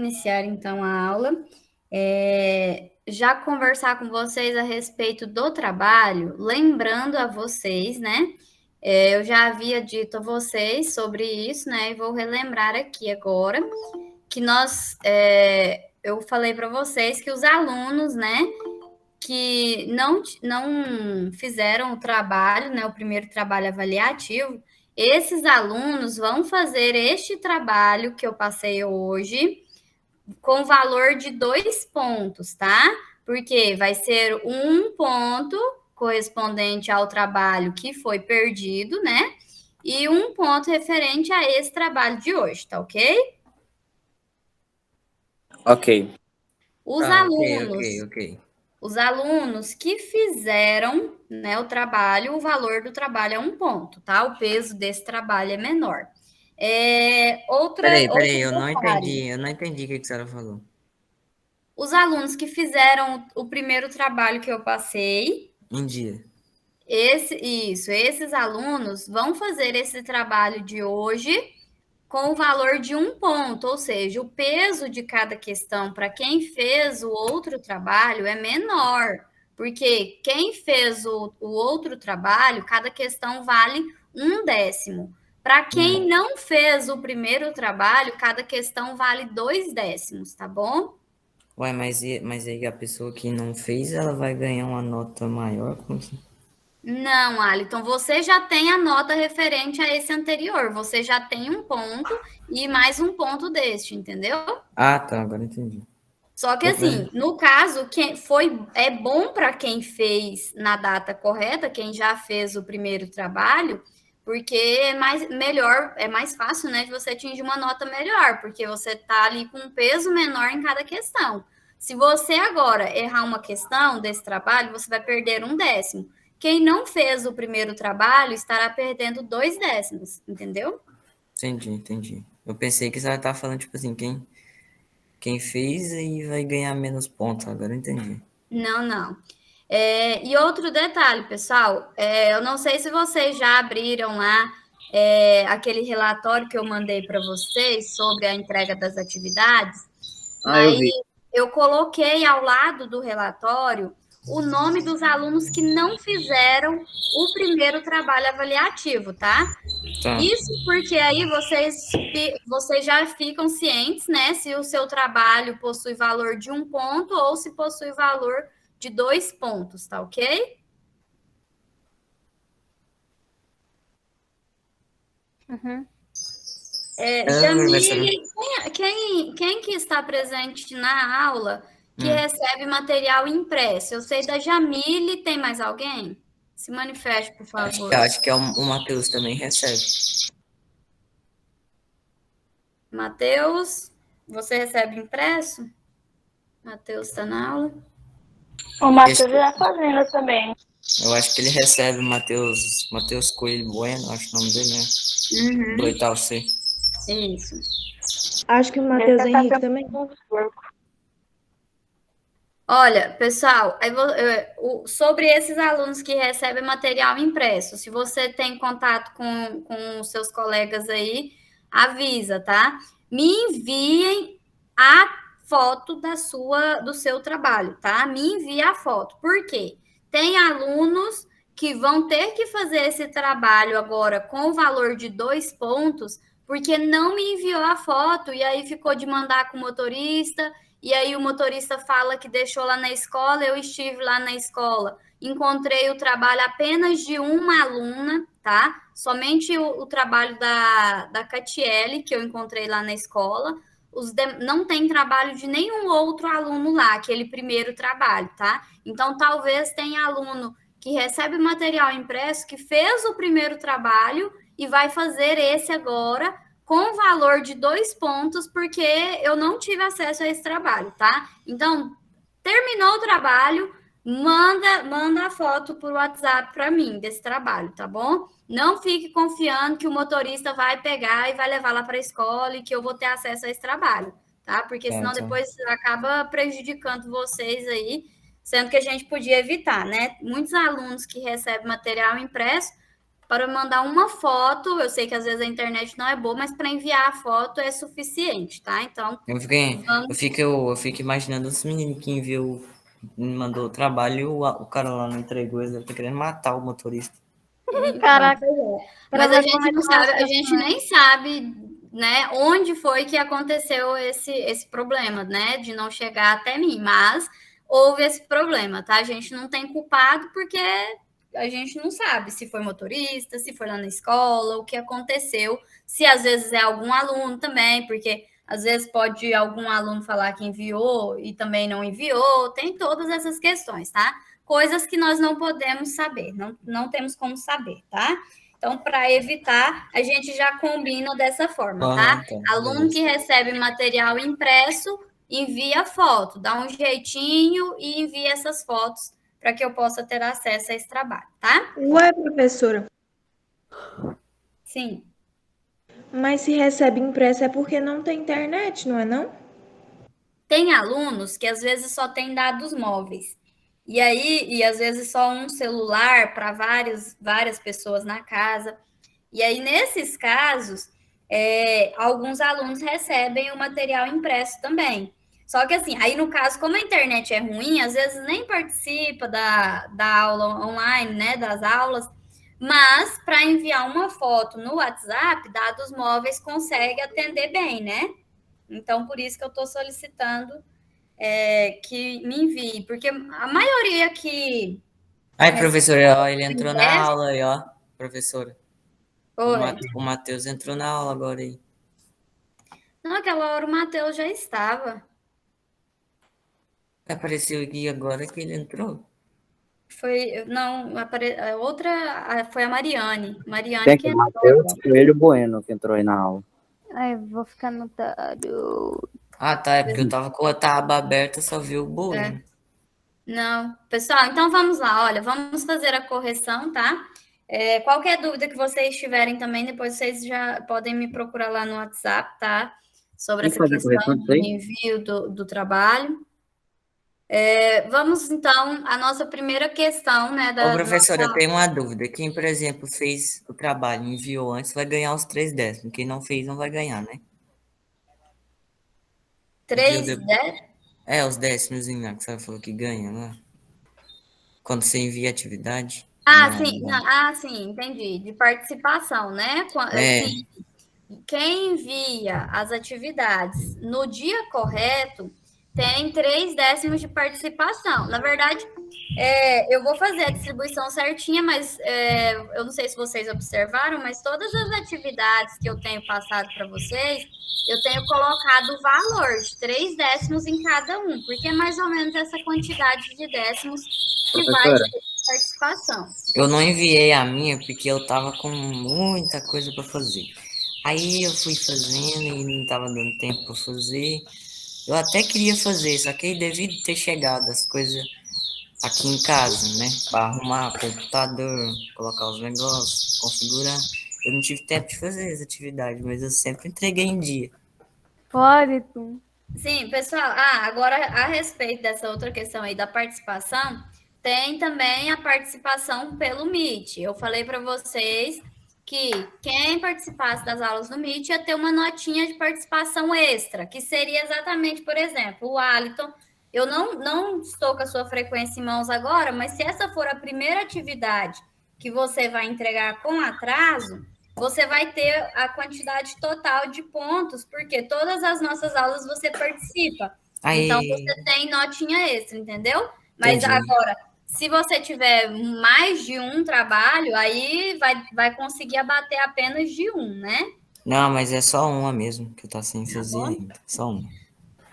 Iniciar então a aula. Já conversar com vocês a respeito do trabalho, lembrando a vocês, né? Eu já havia dito a vocês sobre isso, né? E vou relembrar aqui agora que eu falei para vocês que os alunos, né, que não fizeram o trabalho, né, o primeiro trabalho avaliativo, esses alunos vão fazer este trabalho que eu passei hoje com valor de 2 pontos, tá? Porque vai ser um ponto correspondente ao trabalho que foi perdido, né? E um ponto referente a esse trabalho de hoje, tá ok? Ok. Os Ah, ok, ok, alunos, ok. os alunos que fizeram, né, o trabalho, o valor do trabalho é um ponto, tá? O peso desse trabalho é menor. Peraí, Outro detalhe. eu não entendi o que a senhora falou. Os alunos que fizeram o primeiro trabalho que eu passei, Um dia. esses alunos vão fazer esse trabalho de hoje com o valor de um ponto, ou seja, o peso de cada questão para quem fez o outro trabalho é menor, porque quem fez o outro trabalho, cada questão vale um décimo. Para quem Hum. não fez o primeiro trabalho, cada questão vale 2 décimos, tá bom? Ué, mas aí a pessoa que não fez, ela vai ganhar uma nota maior? Como assim? Não, Aliton, você já tem a nota referente a esse anterior. Você já tem um ponto e mais um ponto deste, entendeu? Ah, tá, agora entendi. Só que Mas- assim, no caso, é bom para quem fez na data correta, quem já fez o primeiro trabalho, porque é mais fácil, né, de você atingir uma nota melhor, porque você tá ali com um peso menor em cada questão. Se você agora errar uma questão desse trabalho, você vai perder um décimo. Quem não fez o primeiro trabalho estará perdendo 2 décimos, entendeu? entendi. Eu pensei que você estava falando, tipo assim, quem fez aí vai ganhar menos pontos. Agora eu entendi. Não, não. E outro detalhe, pessoal, eu não sei se vocês já abriram lá aquele relatório que eu mandei para vocês sobre a entrega das atividades, Ah, eu mas vi. eu coloquei ao lado do relatório o nome dos alunos que não fizeram o primeiro trabalho avaliativo, tá? Tá. Isso porque aí vocês já ficam cientes, né, se o seu trabalho possui valor de um ponto ou se possui valor de 2 pontos, tá ok? Uhum. Professora. Jamile, quem que está presente na aula que Hum. recebe material impresso? Eu sei da Jamile, tem mais alguém? Se manifeste, por favor. Acho que o Matheus também recebe. Matheus, você recebe impresso? Matheus está na aula? O Esse- Matheus já fazendo também. eu acho que ele recebe o Matheus Coelho Bueno, acho o nome dele, né? Do Uhum, oitavo C. isso. Acho que o Ele Matheus tá Henrique sendo também. um porco. Olha, pessoal, sobre esses alunos que recebem material impresso, se você tem contato com os seus colegas aí, avisa, tá? Me enviem a foto do seu trabalho, tá? Me envie a foto. Por quê? Tem alunos que vão ter que fazer esse trabalho agora com o valor de 2 pontos, porque não me enviou a foto e aí ficou de mandar com o motorista e aí o motorista fala que deixou lá na escola, eu estive lá na escola, encontrei o trabalho apenas de uma aluna, tá? Somente o trabalho da Catiele, que eu encontrei lá na escola. Não tem trabalho de nenhum outro aluno lá, aquele primeiro trabalho, tá? Então, talvez tenha aluno que recebe material impresso, que fez o primeiro trabalho e vai fazer esse agora, com valor de 2 pontos, porque eu não tive acesso a esse trabalho, tá? Então, terminou o trabalho, manda a foto por WhatsApp para mim desse trabalho, tá bom? Não fique confiando que o motorista vai pegar e vai levar lá para a escola e que eu vou ter acesso a esse trabalho, tá? Porque Tá, senão tá. depois acaba prejudicando vocês aí, sendo que a gente podia evitar, né? Muitos alunos que recebem material impresso para mandar uma foto. Eu sei que às vezes a internet não é boa, mas para enviar a foto é suficiente, tá? Então, Eu fico imaginando os meninos que me mandou o trabalho e o cara lá não entregou, ele deve estar querendo matar o motorista. Caraca. Mas a Vai gente não cometer uma sabe, a gente situação. nem sabe, né, onde foi que aconteceu esse problema, né, de não chegar até mim, mas houve esse problema, tá? A gente não tem culpado porque a gente não sabe se foi motorista, se foi lá na escola, o que aconteceu, se às vezes é algum aluno também, porque às vezes pode algum aluno falar que enviou e também não enviou, tem todas essas questões, tá? Coisas que nós não podemos saber, não temos como saber, tá? Então, para evitar, a gente já combina dessa forma, tá? Tá, Aluno que beleza. recebe material impresso, envia foto, dá um jeitinho e envia essas fotos para que eu possa ter acesso a esse trabalho, tá? Ué, professora, Sim. mas se recebe impresso é porque não tem internet, não é não? Tem alunos que às vezes só tem dados móveis. E às vezes só um celular para várias pessoas na casa. E aí, nesses casos, alguns alunos recebem o material impresso também. Só que assim, aí no caso, como a internet é ruim, às vezes nem participa da aula online, né? Das aulas, mas para enviar uma foto no WhatsApp, dados móveis consegue atender bem, né? Então, por isso que eu estou solicitando que me envie, porque a maioria que Aí, recebe professora, ó, ele entrou na impresso, aula aí, ó. Professora, oi. O Matheus entrou na aula agora aí. Não, aquela hora o Matheus já estava. Apareceu aqui agora que ele entrou. Foi, não, a outra foi a Mariane. Mariane Tem que que entrou Matheus agora. Coelho Bueno que entrou aí na aula. Ai, vou ficar anotado. Ah, tá, é porque eu tava com a aba aberta, só vi o Bueno. Não, pessoal, então vamos lá. Olha, vamos fazer a correção, tá? Qualquer dúvida que vocês tiverem também, depois vocês já podem me procurar lá no WhatsApp, tá? Sobre Tem que essa fazer questão correção disso do aí? envio do trabalho. Vamos, então, à nossa primeira questão, né? Ô, professora, eu tenho uma dúvida. Quem, por exemplo, fez o trabalho e enviou antes vai ganhar os 3 décimos. Quem não fez não vai ganhar, né? Enviou 3, os décimos lá que você falou que ganha, né? Quando você envia atividade. sim, sim, entendi. De participação, né? É, Sim, quem envia as atividades no dia correto tem 3 décimos de participação. Na verdade, eu vou fazer a distribuição certinha, mas eu não sei se vocês observaram, mas todas as atividades que eu tenho passado para vocês, eu tenho colocado o valor de 3 décimos em cada um, porque é mais ou menos essa quantidade de décimos que vai Professora, ser de participação. eu não enviei a minha porque eu tava com muita coisa para fazer. Aí eu fui fazendo e não tava dando tempo para fazer. Eu até queria fazer, só que aí devido ter chegado as coisas aqui em casa, né? Para arrumar computador, colocar os negócios, configurar. Eu não tive tempo de fazer as atividades, mas eu sempre entreguei em dia. Pode, tu. Sim, pessoal. Agora a respeito dessa outra questão aí da participação, tem também a participação pelo Meet. Eu falei para vocês que quem participasse das aulas do Meet ia ter uma notinha de participação extra, que seria exatamente, por exemplo, o Aliton. Eu não estou com a sua frequência em mãos agora, mas se essa for a primeira atividade que você vai entregar com atraso, você vai ter a quantidade total de pontos, porque todas as nossas aulas você participa. Então, Aí, você tem notinha extra, entendeu? Mas entendi. agora, se você tiver mais de um trabalho, aí vai conseguir abater apenas de um, né? Não, mas é só uma mesmo que eu tô sem fazer ainda. Só uma.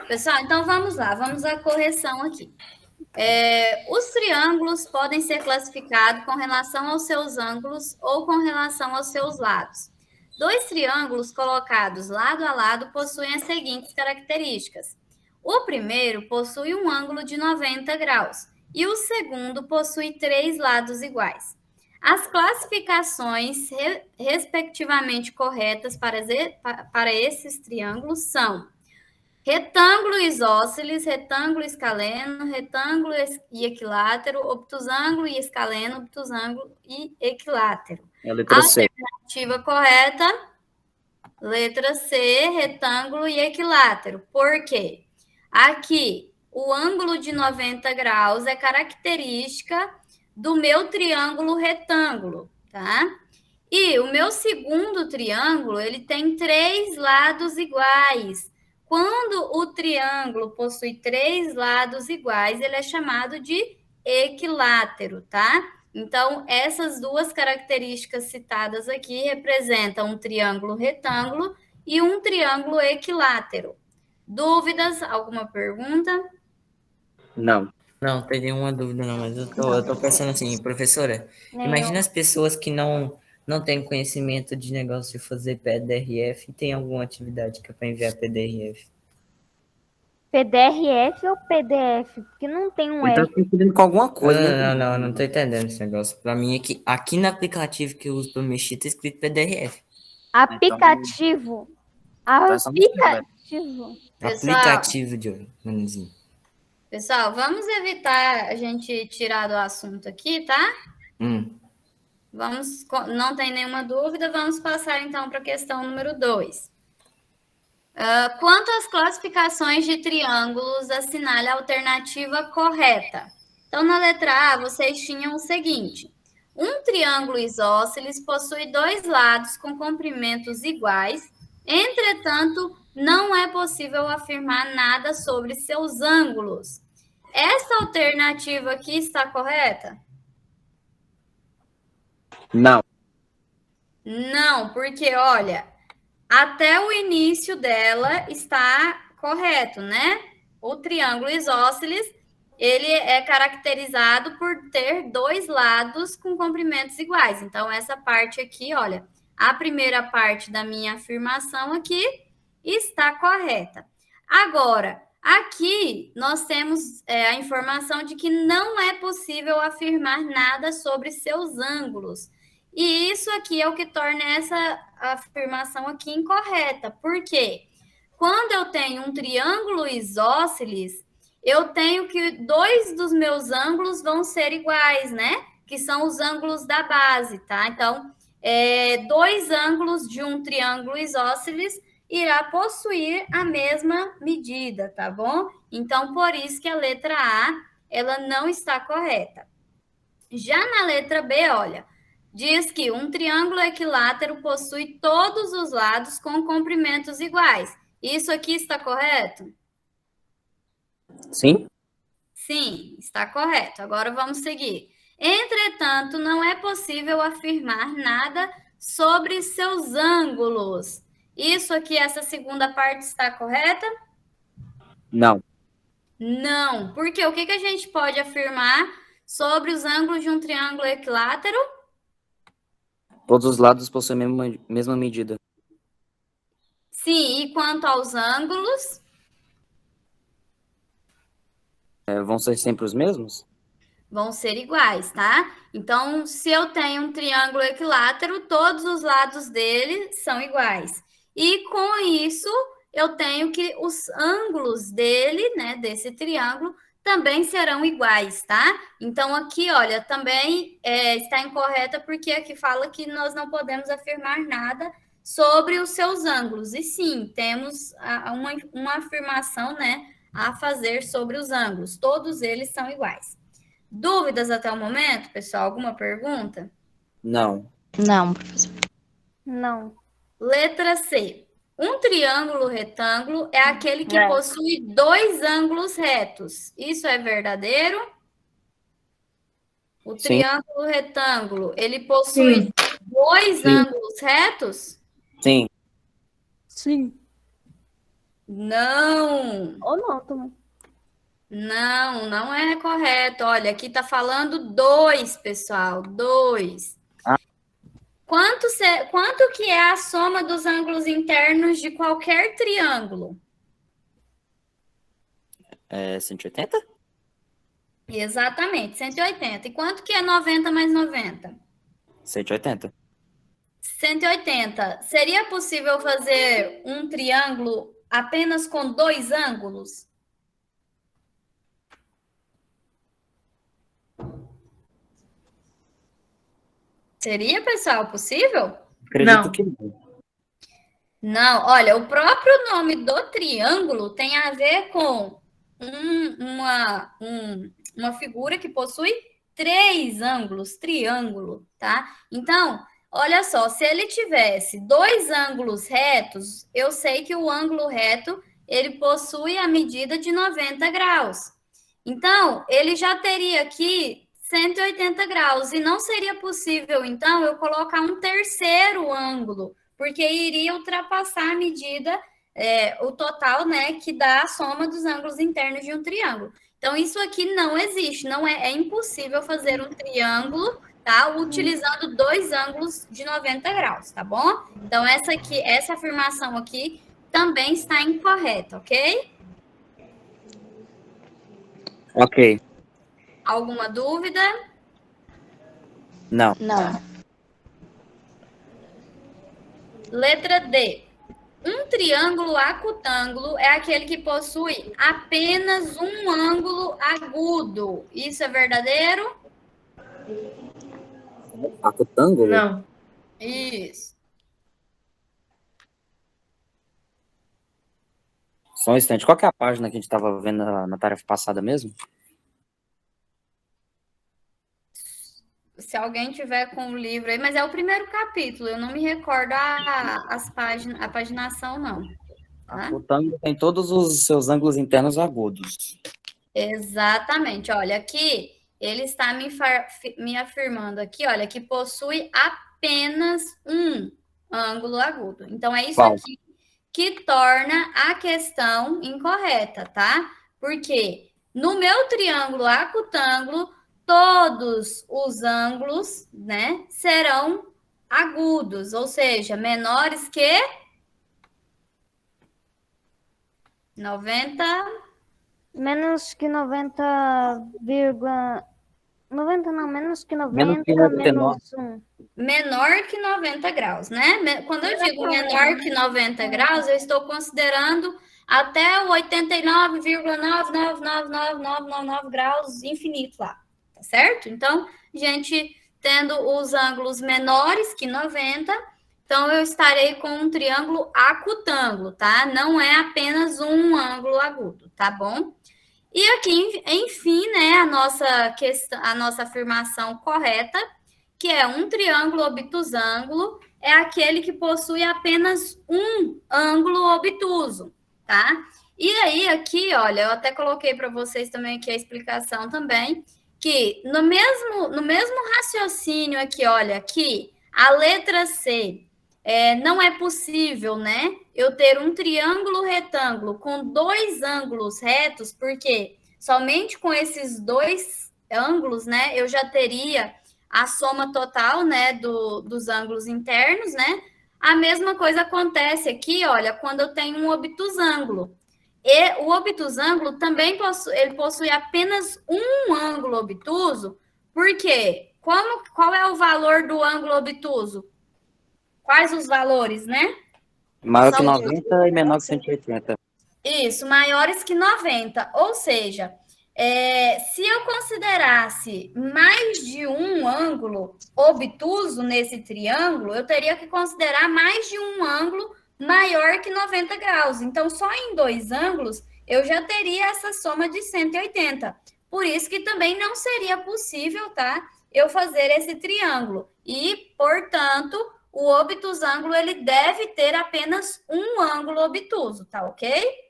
Pessoal, então vamos lá, vamos à correção aqui. Os triângulos podem ser classificados com relação aos seus ângulos ou com relação aos seus lados. Dois triângulos colocados lado a lado possuem as seguintes características. O primeiro possui um ângulo de 90 graus e o segundo possui 3 lados iguais. As classificações respectivamente corretas para esses triângulos são: retângulo isósceles, retângulo escaleno, retângulo e equilátero, obtusângulo e escaleno, obtusângulo e equilátero. É a letra C. Alternativa correta, letra C, retângulo e equilátero. Por quê? Aqui, o ângulo de 90 graus é característica do meu triângulo retângulo, tá? E o meu segundo triângulo, ele tem 3 lados iguais. Quando o triângulo possui 3 lados iguais, ele é chamado de equilátero, tá? Então, essas duas características citadas aqui representam um triângulo retângulo e um triângulo equilátero. Dúvidas? Alguma pergunta? Não. Não, tem nenhuma dúvida não, mas eu tô pensando assim, professora, imagina as pessoas que não têm conhecimento de negócio de fazer PDRF e tem alguma atividade que é para enviar PDRF. PDRF ou PDF? Porque não tem um Ele tá F. confundindo com alguma coisa. Não tô entendendo esse negócio. Pra mim é que aqui no aplicativo que eu uso pra mexer tá escrito PDRF. Aplicativo. Tá só no celular. Aplicativo. Pessoal. Aplicativo de Manezinho. Pessoal, vamos evitar a gente tirar do assunto aqui, tá? Não tem nenhuma dúvida, vamos passar então para a questão número 2. Quanto às classificações de triângulos, assinale a alternativa correta. Então, na letra A, vocês tinham o seguinte: um triângulo isósceles possui 2 lados com comprimentos iguais, entretanto, não é possível afirmar nada sobre seus ângulos. Essa alternativa aqui está correta? Não. Não, porque, olha, até o início dela está correto, né? O triângulo isósceles, ele é caracterizado por ter 2 lados com comprimentos iguais. Então, essa parte aqui, olha, a primeira parte da minha afirmação aqui está correta. Agora, aqui nós temos a informação de que não é possível afirmar nada sobre seus ângulos. E isso aqui é o que torna essa afirmação aqui incorreta. Por quê? Quando eu tenho um triângulo isósceles, eu tenho que 2 dos meus ângulos vão ser iguais, né? Que são os ângulos da base, tá? Então, 2 ângulos de um triângulo isósceles irá possuir a mesma medida, tá bom? Então, por isso que a letra A, ela não está correta. Já na letra B, olha, diz que um triângulo equilátero possui todos os lados com comprimentos iguais. Isso aqui está correto? Sim? Sim, está correto. Agora vamos seguir. Entretanto, não é possível afirmar nada sobre seus ângulos. Isso aqui, essa segunda parte está correta? Não. Não. Por quê? O que a gente pode afirmar sobre os ângulos de um triângulo equilátero? Todos os lados possuem a mesma medida. Sim, e quanto aos ângulos? Vão ser sempre os mesmos? Vão ser iguais, tá? Então, se eu tenho um triângulo equilátero, todos os lados dele são iguais. E com isso, eu tenho que os ângulos dele, né, desse triângulo, também serão iguais, tá? Então, aqui, olha, também está incorreta porque aqui fala que nós não podemos afirmar nada sobre os seus ângulos. E sim, temos uma afirmação, né, a fazer sobre os ângulos. Todos eles são iguais. Dúvidas até o momento, pessoal? Alguma pergunta? Não. Não, professor. Não. Letra C. Um triângulo retângulo é aquele que possui 2 ângulos retos. Isso é verdadeiro? O Sim. triângulo retângulo, ele possui 2 ângulos retos? Sim. Sim. Não. Ou não também. Não, não é correto. Olha, aqui está falando 2, pessoal. 2. Ah. Quanto que é a soma dos ângulos internos de qualquer triângulo? 180? Exatamente, 180. E quanto que é 90 mais 90? 180. 180. Seria possível fazer um triângulo apenas com 2 ângulos? Seria, pessoal, possível? Acredito Não. que não. Não, olha, o próprio nome do triângulo tem a ver com uma figura que possui 3 ângulos, triângulo, tá? Então, olha só, se ele tivesse 2 ângulos retos, eu sei que o ângulo reto, ele possui a medida de 90 graus. Então, ele já teria aqui 180 graus, e não seria possível, então, eu colocar um terceiro ângulo, porque iria ultrapassar a medida, o total, né, que dá a soma dos ângulos internos de um triângulo. Então, isso aqui não existe, não é impossível fazer um triângulo, tá, utilizando 2 ângulos de 90 graus, tá bom? Então, essa afirmação aqui também está incorreta, ok? Ok. Alguma dúvida? Não. Não. Letra D. Um triângulo acutângulo é aquele que possui apenas um ângulo agudo. Isso é verdadeiro? Acutângulo? Não. Isso. Só um instante. Qual que é a página que a gente estava vendo na tarefa passada mesmo? Se alguém tiver com o livro aí, mas é o primeiro capítulo, eu não me recordo a paginação, não. Tá? Acutângulo tem todos os seus ângulos internos agudos. Exatamente. Olha, aqui ele está me afirmando aqui, olha, que possui apenas um ângulo agudo. Então, é isso Qual? aqui que torna a questão incorreta, tá? Porque no meu triângulo acutângulo, todos os ângulos, né, serão agudos, ou seja, menores que 90. Menos que 90, não, menos que 90, Menos que 99. menos 1. Menor que 90 graus, né? Quando eu digo menor que 90 graus, eu estou considerando até o 89,9999999 graus infinito lá, tá certo? Então, gente, tendo os ângulos menores que 90, então eu estarei com um triângulo acutângulo, tá? Não é apenas um ângulo agudo, tá bom? E aqui, enfim, né, a nossa afirmação correta, que é um triângulo obtusângulo, é aquele que possui apenas um ângulo obtuso, tá? E aí, aqui, olha, eu até coloquei para vocês também aqui a explicação também, que no mesmo raciocínio aqui, olha, aqui, a letra C, não é possível, né, eu ter um triângulo retângulo com 2 ângulos retos, porque somente com esses 2 ângulos, né, eu já teria a soma total, né, dos ângulos internos, né? A mesma coisa acontece aqui, olha, quando eu tenho um obtusângulo. E o obtusângulo também possui apenas um ângulo obtuso, porque qual é o valor do ângulo obtuso? Quais os valores, né? Maior que 90 e menor que 180. Isso, maiores que 90. Ou seja, se eu considerasse mais de um ângulo obtuso nesse triângulo, eu teria que considerar mais de um ângulo maior que 90 graus. Então, só em 2 ângulos, eu já teria essa soma de 180. Por isso que também não seria possível, tá? Eu fazer esse triângulo. E, portanto, o obtusângulo, ele deve ter apenas um ângulo obtuso, tá ok?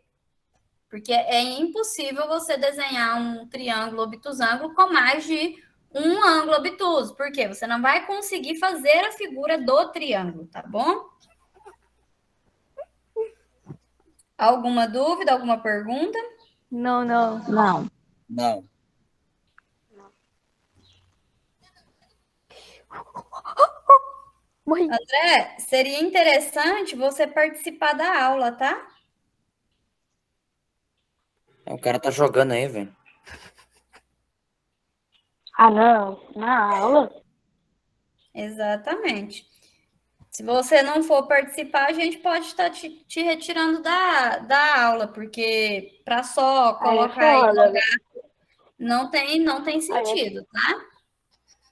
Porque é impossível você desenhar um triângulo obtusângulo com mais de um ângulo obtuso. Por quê? Você não vai conseguir fazer a figura do triângulo, tá bom? Alguma dúvida, alguma pergunta? Não. Não. Morri. André, seria interessante você participar da aula, tá? O cara tá jogando aí, velho. Ah, não. Na aula? Exatamente. Se você não for participar, a gente pode estar te retirando da aula, porque para só Aí é colocar aí foda, velho. não tem sentido, tá?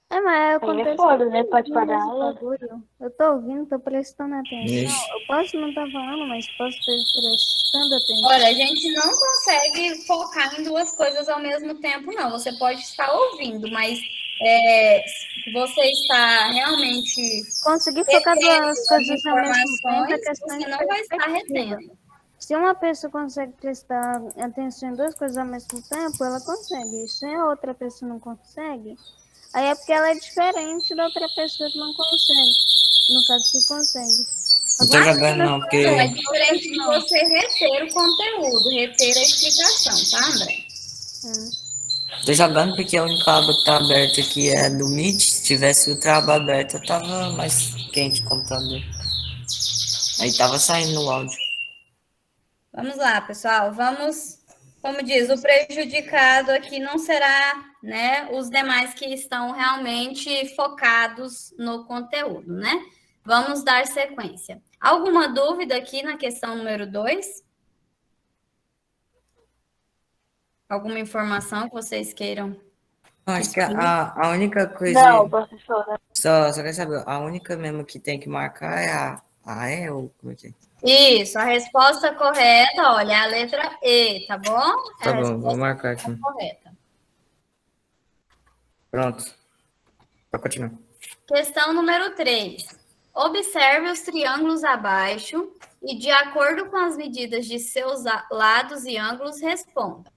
Mas Aí é acontece foda, que né? eu tô Participar ouvindo da esse aula. bagulho. Eu tô ouvindo, tô prestando atenção. Ixi. Eu posso não estar falando, mas posso estar prestando atenção. Olha, a gente não consegue focar em duas coisas ao mesmo tempo, não. Você pode estar ouvindo, mas se você está realmente Conseguir focar duas as coisas ao mesmo tempo é informações, questão você de não vai estar perspectiva. retendo. Se uma pessoa consegue prestar atenção em duas coisas ao mesmo tempo, ela consegue. E se a outra pessoa não consegue, aí é porque ela é diferente da outra pessoa que não consegue. No caso, que consegue. Não tô jogando não, Não, é porque diferente de você reter o conteúdo, reter a explicação, tá, André? tô jogando porque a única aba que tá aberta aqui é do Meet. Se tivesse o Traba aberto, eu tava mais quente o computador. Aí tava saindo o áudio. Vamos lá, pessoal. Vamos, como diz, o prejudicado aqui não será, né, os demais que estão realmente focados no conteúdo, né? Vamos dar sequência. Alguma dúvida aqui na questão número 2? Alguma informação que vocês queiram? Acho que a única coisa. Não, professora. Só quer saber, a única mesmo que tem que marcar é a E ou como é que é? Isso, a resposta correta, olha, é a letra E, tá bom? É Tá a bom, vou resposta marcar aqui. correta. Pronto. Pode continuar. Questão número 3. Observe os triângulos abaixo e, de acordo com as medidas de seus lados e ângulos, responda.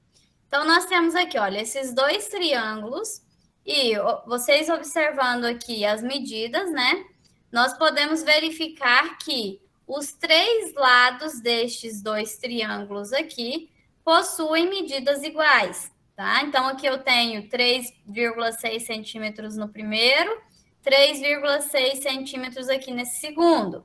Então, nós temos aqui, olha, esses dois triângulos e vocês observando aqui as medidas, né? Nós podemos verificar que os três lados destes dois triângulos aqui possuem medidas iguais, tá? Então, aqui eu tenho 3,6 centímetros no primeiro, 3,6 centímetros aqui nesse segundo.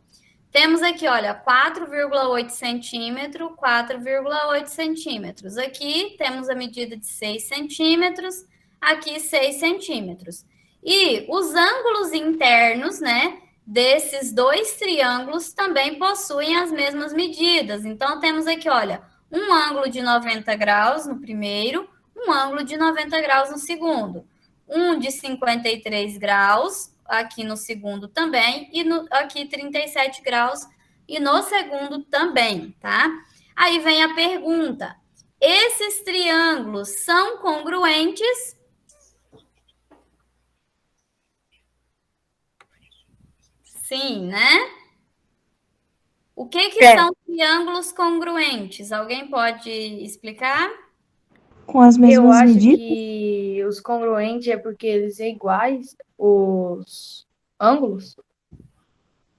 Temos aqui, olha, 4,8 centímetros, 4,8 centímetros. Aqui temos a medida de 6 centímetros, aqui 6 centímetros. E os ângulos internos, né, desses dois triângulos também possuem as mesmas medidas. Então, temos aqui, olha, um ângulo de 90 graus no primeiro, um ângulo de 90 graus no segundo. Um de 53 graus, aqui no segundo também, e aqui 37 graus, e no segundo também, tá? Aí vem a pergunta: esses triângulos são congruentes? Sim, né? O que são triângulos congruentes? Alguém pode explicar? Com as Eu mesmas acho medidas? que os congruentes é porque eles são iguais, os ângulos.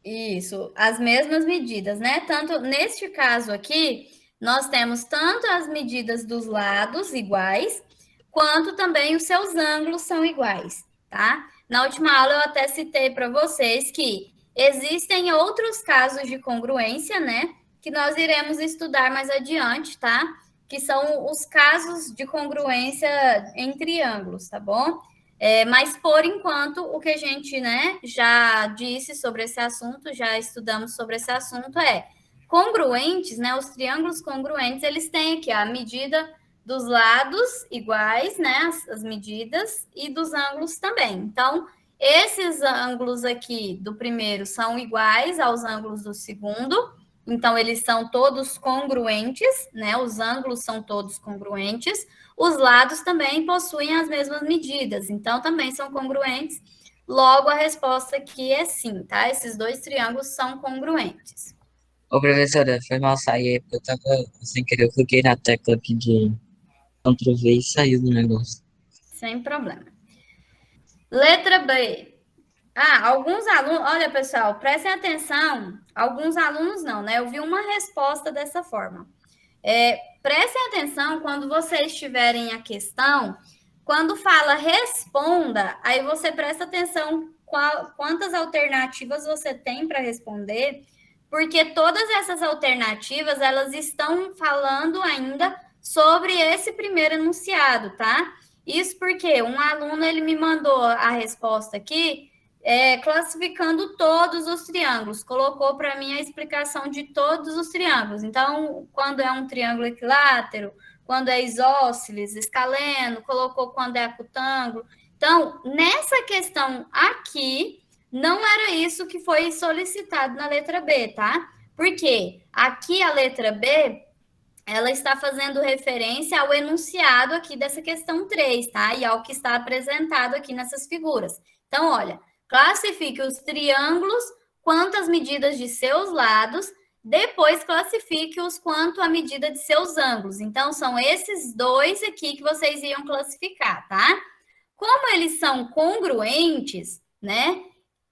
Isso, as mesmas medidas, né? Tanto neste caso aqui, nós temos tanto as medidas dos lados iguais, quanto também os seus ângulos são iguais, tá? Na última aula eu até citei para vocês que existem outros casos de congruência, né? Que nós iremos estudar mais adiante, tá? Que são os casos de congruência em triângulos, tá bom? Mas, por enquanto, o que a gente, né, já disse sobre esse assunto, já estudamos sobre esse assunto, congruentes, né, os triângulos congruentes, eles têm aqui a medida dos lados iguais, né, as medidas, e dos ângulos também. Então, esses ângulos aqui do primeiro são iguais aos ângulos do segundo, então eles são todos congruentes, né, os ângulos são todos congruentes. Os lados também possuem as mesmas medidas, então também são congruentes. Logo, a resposta aqui é sim, tá? Esses dois triângulos são congruentes. Ô, professora, foi mal sair aí, porque eu tava sem querer, eu cliquei na tecla aqui de Ctrl V e saiu do negócio. Sem problema. Letra B. Alguns alunos, olha, pessoal, prestem atenção. Alguns alunos não, né? Eu vi uma resposta dessa forma. Prestem atenção quando vocês tiverem a questão, quando fala responda, aí você presta atenção quantas alternativas você tem para responder, porque todas essas alternativas, elas estão falando ainda sobre esse primeiro enunciado, tá? Isso porque um aluno, ele me mandou a resposta aqui, classificando todos os triângulos. Colocou para mim a explicação de todos os triângulos. Então, quando é um triângulo equilátero, quando é isósceles, escaleno, colocou quando é acutângulo. Então, nessa questão aqui, não era isso que foi solicitado na letra B, tá? Porque aqui a letra B, ela está fazendo referência ao enunciado aqui dessa questão 3, tá? E ao que está apresentado aqui nessas figuras. Então, olha, classifique os triângulos quanto às medidas de seus lados, depois classifique-os quanto à medida de seus ângulos. Então, são esses dois aqui que vocês iam classificar, tá? Como eles são congruentes, né?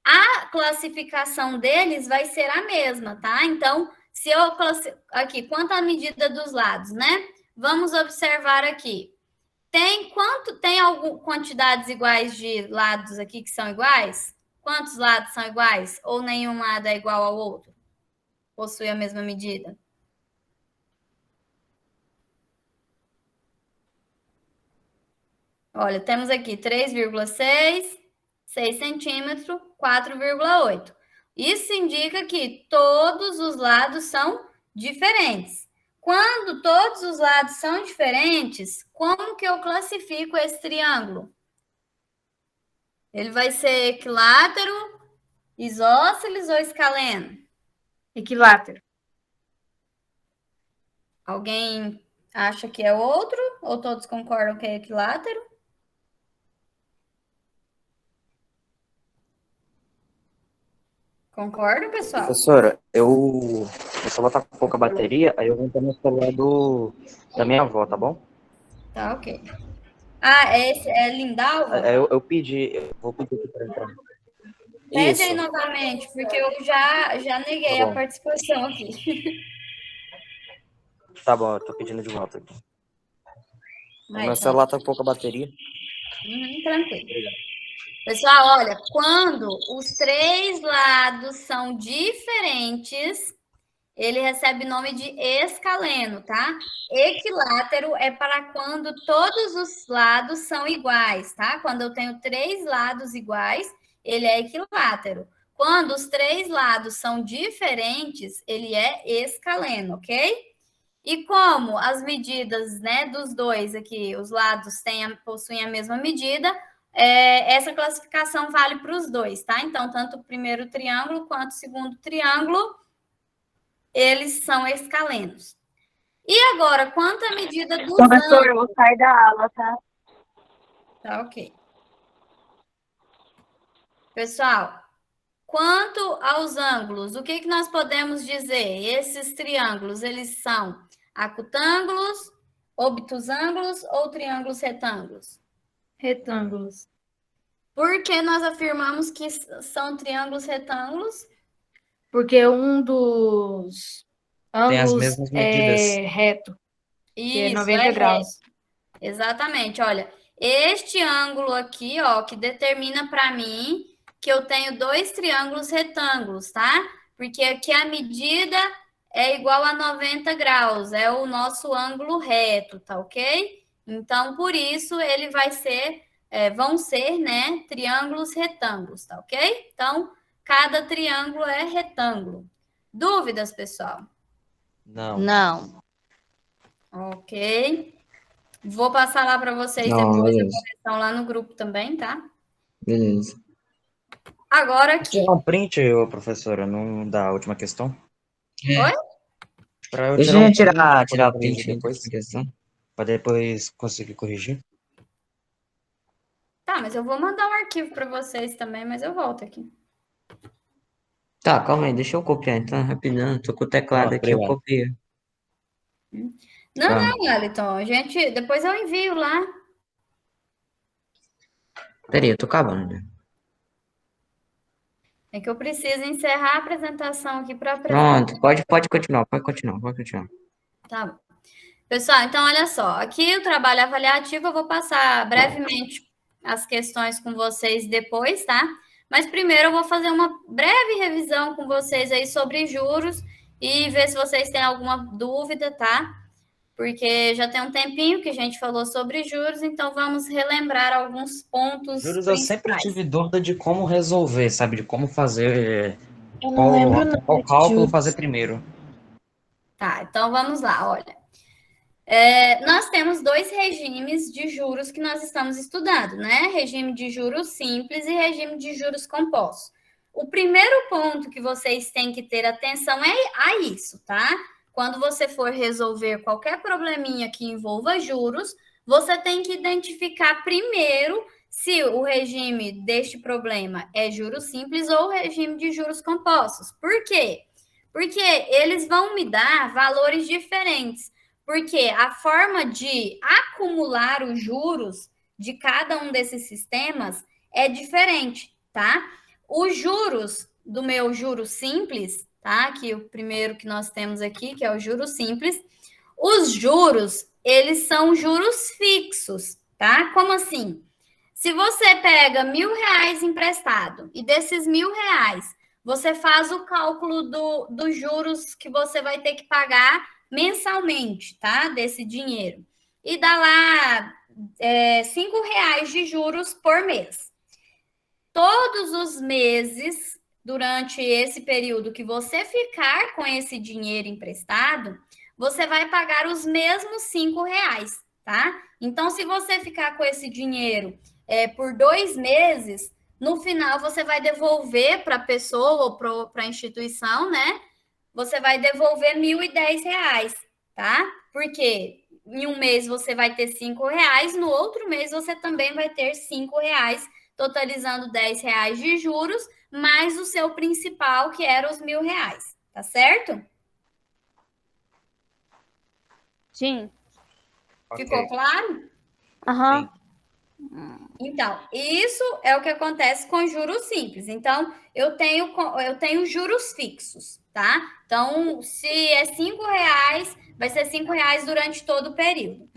A classificação deles vai ser a mesma, tá? Então, se eu aqui, quanto à medida dos lados, né? Vamos observar aqui. Tem quantidades iguais de lados aqui que são iguais? Quantos lados são iguais? Ou nenhum lado é igual ao outro? Possui a mesma medida? Olha, temos aqui 3,6, 6 centímetros, 4,8. Isso indica que todos os lados são diferentes. Quando todos os lados são diferentes, como que eu classifico esse triângulo? Ele vai ser equilátero, isósceles ou escaleno? Equilátero. Alguém acha que é outro? Ou todos concordam que é equilátero? Concordam, pessoal? Professora, meu celular tá com pouca bateria, aí eu vou entrar no celular da minha avó, tá bom? Tá, ok. Ah, esse é Lindalva? Eu vou pedir aqui pra entrar. Pede aí Isso, novamente, porque eu já neguei Tá a bom. participação aqui. Tá bom, eu tô pedindo de volta aqui. Vai, Meu tá. celular tá com pouca bateria. Tranquilo. Pessoal, olha, quando os três lados são diferentes, ele recebe nome de escaleno, tá? Equilátero é para quando todos os lados são iguais, tá? Quando eu tenho três lados iguais, ele é equilátero. Quando os três lados são diferentes, ele é escaleno, ok? E como as medidas, né, dos dois aqui, os lados possuem a mesma medida, essa classificação vale para os dois, tá? Então, tanto o primeiro triângulo quanto o segundo triângulo, eles são escalenos. E agora, quanto à medida dos Professor, eu ângulos? vou sair da aula, tá? Tá, ok. Pessoal, quanto aos ângulos, o que nós podemos dizer? Esses triângulos, eles são acutângulos, obtusângulos ou triângulos retângulos? Retângulos. Por que nós afirmamos que são triângulos retângulos? Porque um dos Tem as ângulos mesmas medidas. é reto, que é Isso, 90 reto. graus. Exatamente, olha, este ângulo aqui, ó, que determina para mim que eu tenho dois triângulos retângulos, tá? Porque aqui a medida é igual a 90 graus, é o nosso ângulo reto, tá ok? Então, por isso, ele vai ser, vão ser, né, triângulos retângulos, tá ok? Então, cada triângulo é retângulo. Dúvidas, pessoal? Não. Não. Ok. Vou passar lá para vocês Não, depois a beleza. correção lá no grupo também, tá? Beleza. Agora aqui. Tirar um print, ô, professora, não da última questão? Oi? Pra eu Deixa tirar um eu print, pra tirar poder o corrigir print depois, dessa questão. pra depois conseguir corrigir. Tá, mas eu vou mandar um arquivo para vocês também, mas eu volto aqui. Tá, calma aí, deixa eu copiar então, rapidão. Tô com o teclado aqui, eu Obrigado. copio. Não, Tá. não, Wellington, gente, depois eu envio lá. Peraí, eu tô acabando. Né? É que eu preciso encerrar a apresentação aqui para apresentar. Pronto, pode continuar, pode continuar. Tá bom. Pessoal, então olha só, aqui o trabalho avaliativo eu vou passar brevemente as questões com vocês depois, tá? Mas primeiro eu vou fazer uma breve revisão com vocês aí sobre juros e ver se vocês têm alguma dúvida, tá? porque já tem um tempinho que a gente falou sobre juros, então vamos relembrar alguns pontos Juros eu sempre principais. tive dúvida de como resolver, sabe? De como fazer, Eu não lembro nada qual de cálculo juros. fazer primeiro. Tá, então vamos lá, olha. Nós temos dois regimes de juros que nós estamos estudando, né? Regime de juros simples e regime de juros compostos. O primeiro ponto que vocês têm que ter atenção é a isso, tá? Quando você for resolver qualquer probleminha que envolva juros, você tem que identificar primeiro se o regime deste problema é juros simples ou regime de juros compostos. Por quê? Porque eles vão me dar valores diferentes. Porque a forma de acumular os juros de cada um desses sistemas é diferente, tá? Os juros do meu juro simples, tá? Que o primeiro que nós temos aqui, que é o juro simples, os juros, eles são juros fixos, tá? Como assim? Se você pega R$ 1.000 emprestado e desses R$ 1.000, você faz o cálculo dos juros que você vai ter que pagar mensalmente, tá? Desse dinheiro. E dá lá R$ 5 de juros por mês. Todos os meses, durante esse período que você ficar com esse dinheiro emprestado, você vai pagar os mesmos R$ 5, tá? Então, se você ficar com esse dinheiro por 2 meses, no final você vai devolver para a pessoa ou para a instituição, né? Você vai devolver R$ 1.010, tá? Porque em um mês você vai ter R$ 5, no outro mês você também vai ter R$ 5, totalizando R$ 10 de juros, mais o seu principal, que era os R$ 1.000, tá certo? Sim. Ficou claro? Aham. Então, isso é o que acontece com juros simples. Então, eu tenho juros fixos, tá? Então, se é R$ 5, vai ser R$ 5 durante todo o período.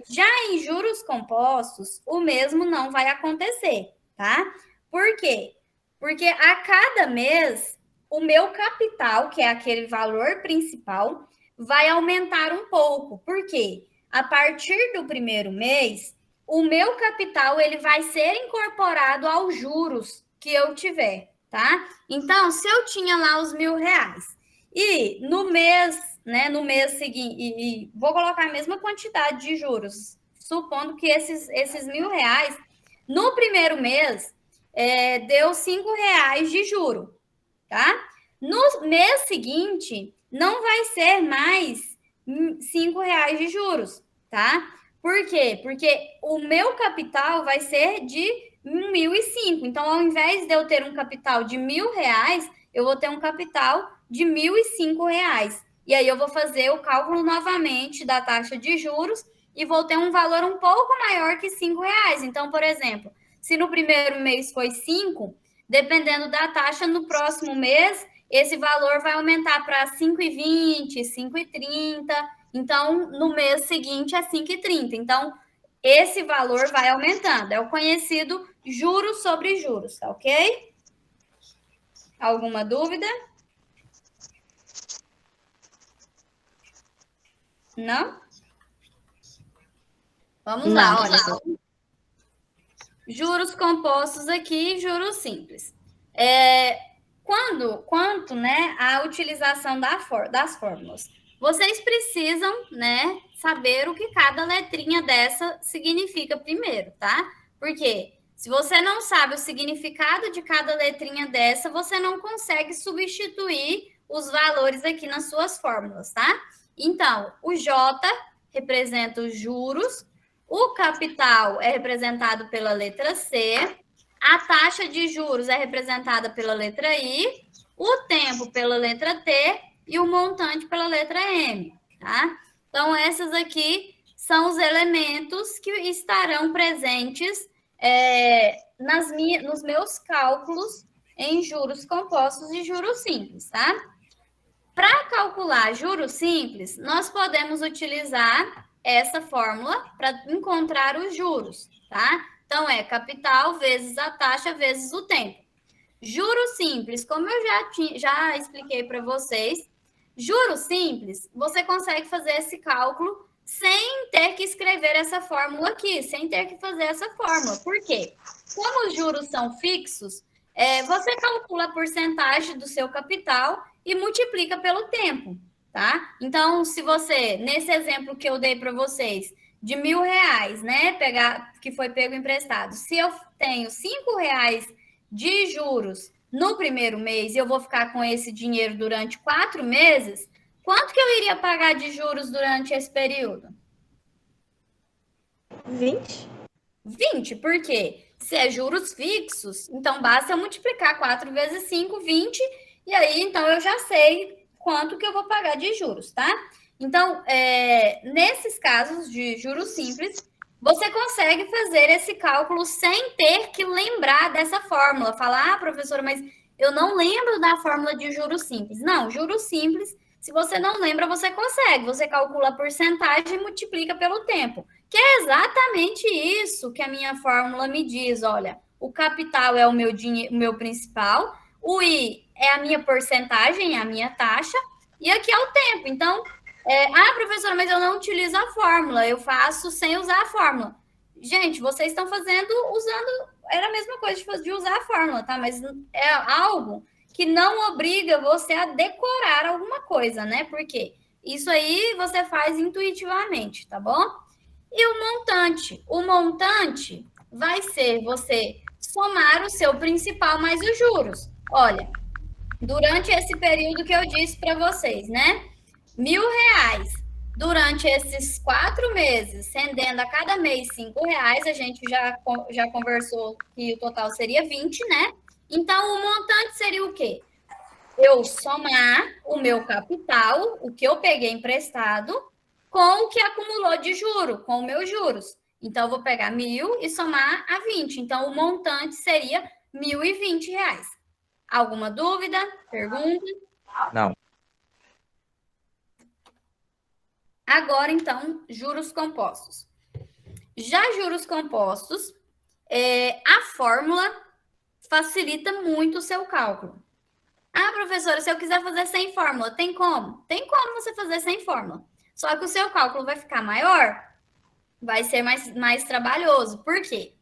Já em juros compostos, o mesmo não vai acontecer, tá? Por quê? Porque a cada mês, o meu capital, que é aquele valor principal, vai aumentar um pouco. Por quê? A partir do primeiro mês, o meu capital ele vai ser incorporado aos juros que eu tiver, tá? Então, se eu tinha lá os R$ 1.000 e no mês seguinte, e vou colocar a mesma quantidade de juros, supondo que esses R$ 1.000, no primeiro mês, deu R$ 5 de juro, tá? No mês seguinte, não vai ser mais R$ 5 de juros, tá? Por quê? Porque o meu capital vai ser de 1.005. Então, ao invés de eu ter um capital de R$ 1.000, eu vou ter um capital de R$ 1.005. E aí eu vou fazer o cálculo novamente da taxa de juros e vou ter um valor um pouco maior que R$ 5. Então, por exemplo, se no primeiro mês foi 5, dependendo da taxa, no próximo mês, esse valor vai aumentar para 5,20, 5,30. Então, no mês seguinte é 5,30. Então, esse valor vai aumentando. É o conhecido juros sobre juros, tá ok? Alguma dúvida? Não? Vamos lá, olha. Juros compostos aqui, juros simples. Quanto, né, a utilização das fórmulas? Vocês precisam, né, saber o que cada letrinha dessa significa primeiro, tá? Porque se você não sabe o significado de cada letrinha dessa, você não consegue substituir os valores aqui nas suas fórmulas, tá? Então, o J representa os juros, o capital é representado pela letra C, a taxa de juros é representada pela letra I, o tempo pela letra T e o montante pela letra M, tá? Então, essas aqui são os elementos que estarão presentes nos meus cálculos em juros compostos e juros simples, tá? Para calcular juros simples, nós podemos utilizar essa fórmula para encontrar os juros, tá? Então, é capital vezes a taxa vezes o tempo. Juros simples, como eu já expliquei para vocês, juros simples, você consegue fazer esse cálculo sem ter que escrever essa fórmula aqui, sem ter que fazer essa fórmula. Por quê? Como os juros são fixos, você calcula a porcentagem do seu capital e multiplica pelo tempo, tá? Então, se você, nesse exemplo que eu dei para vocês, de R$ 1.000, né, que foi pego emprestado, se eu tenho R$ 5 de juros no primeiro mês e eu vou ficar com esse dinheiro durante 4 meses, quanto que eu iria pagar de juros durante esse período? 20? 20, por quê? Se é juros fixos, então basta eu multiplicar 4 vezes 5, 20, e aí então eu já sei quanto que eu vou pagar de juros, tá? Então, nesses casos de juros simples, você consegue fazer esse cálculo sem ter que lembrar dessa fórmula. Falar, professora, mas eu não lembro da fórmula de juros simples. Não, juros simples, se você não lembra, você consegue. Você calcula a porcentagem e multiplica pelo tempo. Que é exatamente isso que a minha fórmula me diz. Olha, o capital é o meu principal, o I é a minha porcentagem, é a minha taxa, e aqui é o tempo. Então, professora, mas eu não utilizo a fórmula, eu faço sem usar a fórmula. Gente, vocês estão fazendo usando, era a mesma coisa de usar a fórmula, tá? Mas é algo que não obriga você a decorar alguma coisa, né? Porque isso aí você faz intuitivamente, tá bom? E o montante? O montante vai ser você somar o seu principal mais os juros. Olha, durante esse período que eu disse para vocês, né? R$ 1.000. Durante esses 4 meses, rendendo a cada mês R$ 5, a gente já conversou que o total seria 20, né? Então, o montante seria o quê? Eu somar o meu capital, o que eu peguei emprestado, com o que acumulou de juro, com os meus juros. Então, eu vou pegar 1.000 e somar a 20. Então, o montante seria R$ 1.020. Alguma dúvida? Pergunta? Não. Agora, então, juros compostos. Já juros compostos, a fórmula facilita muito o seu cálculo. Ah, professora, se eu quiser fazer sem fórmula, tem como? Tem como você fazer sem fórmula. Só que o seu cálculo vai ficar maior, vai ser mais trabalhoso. Por quê?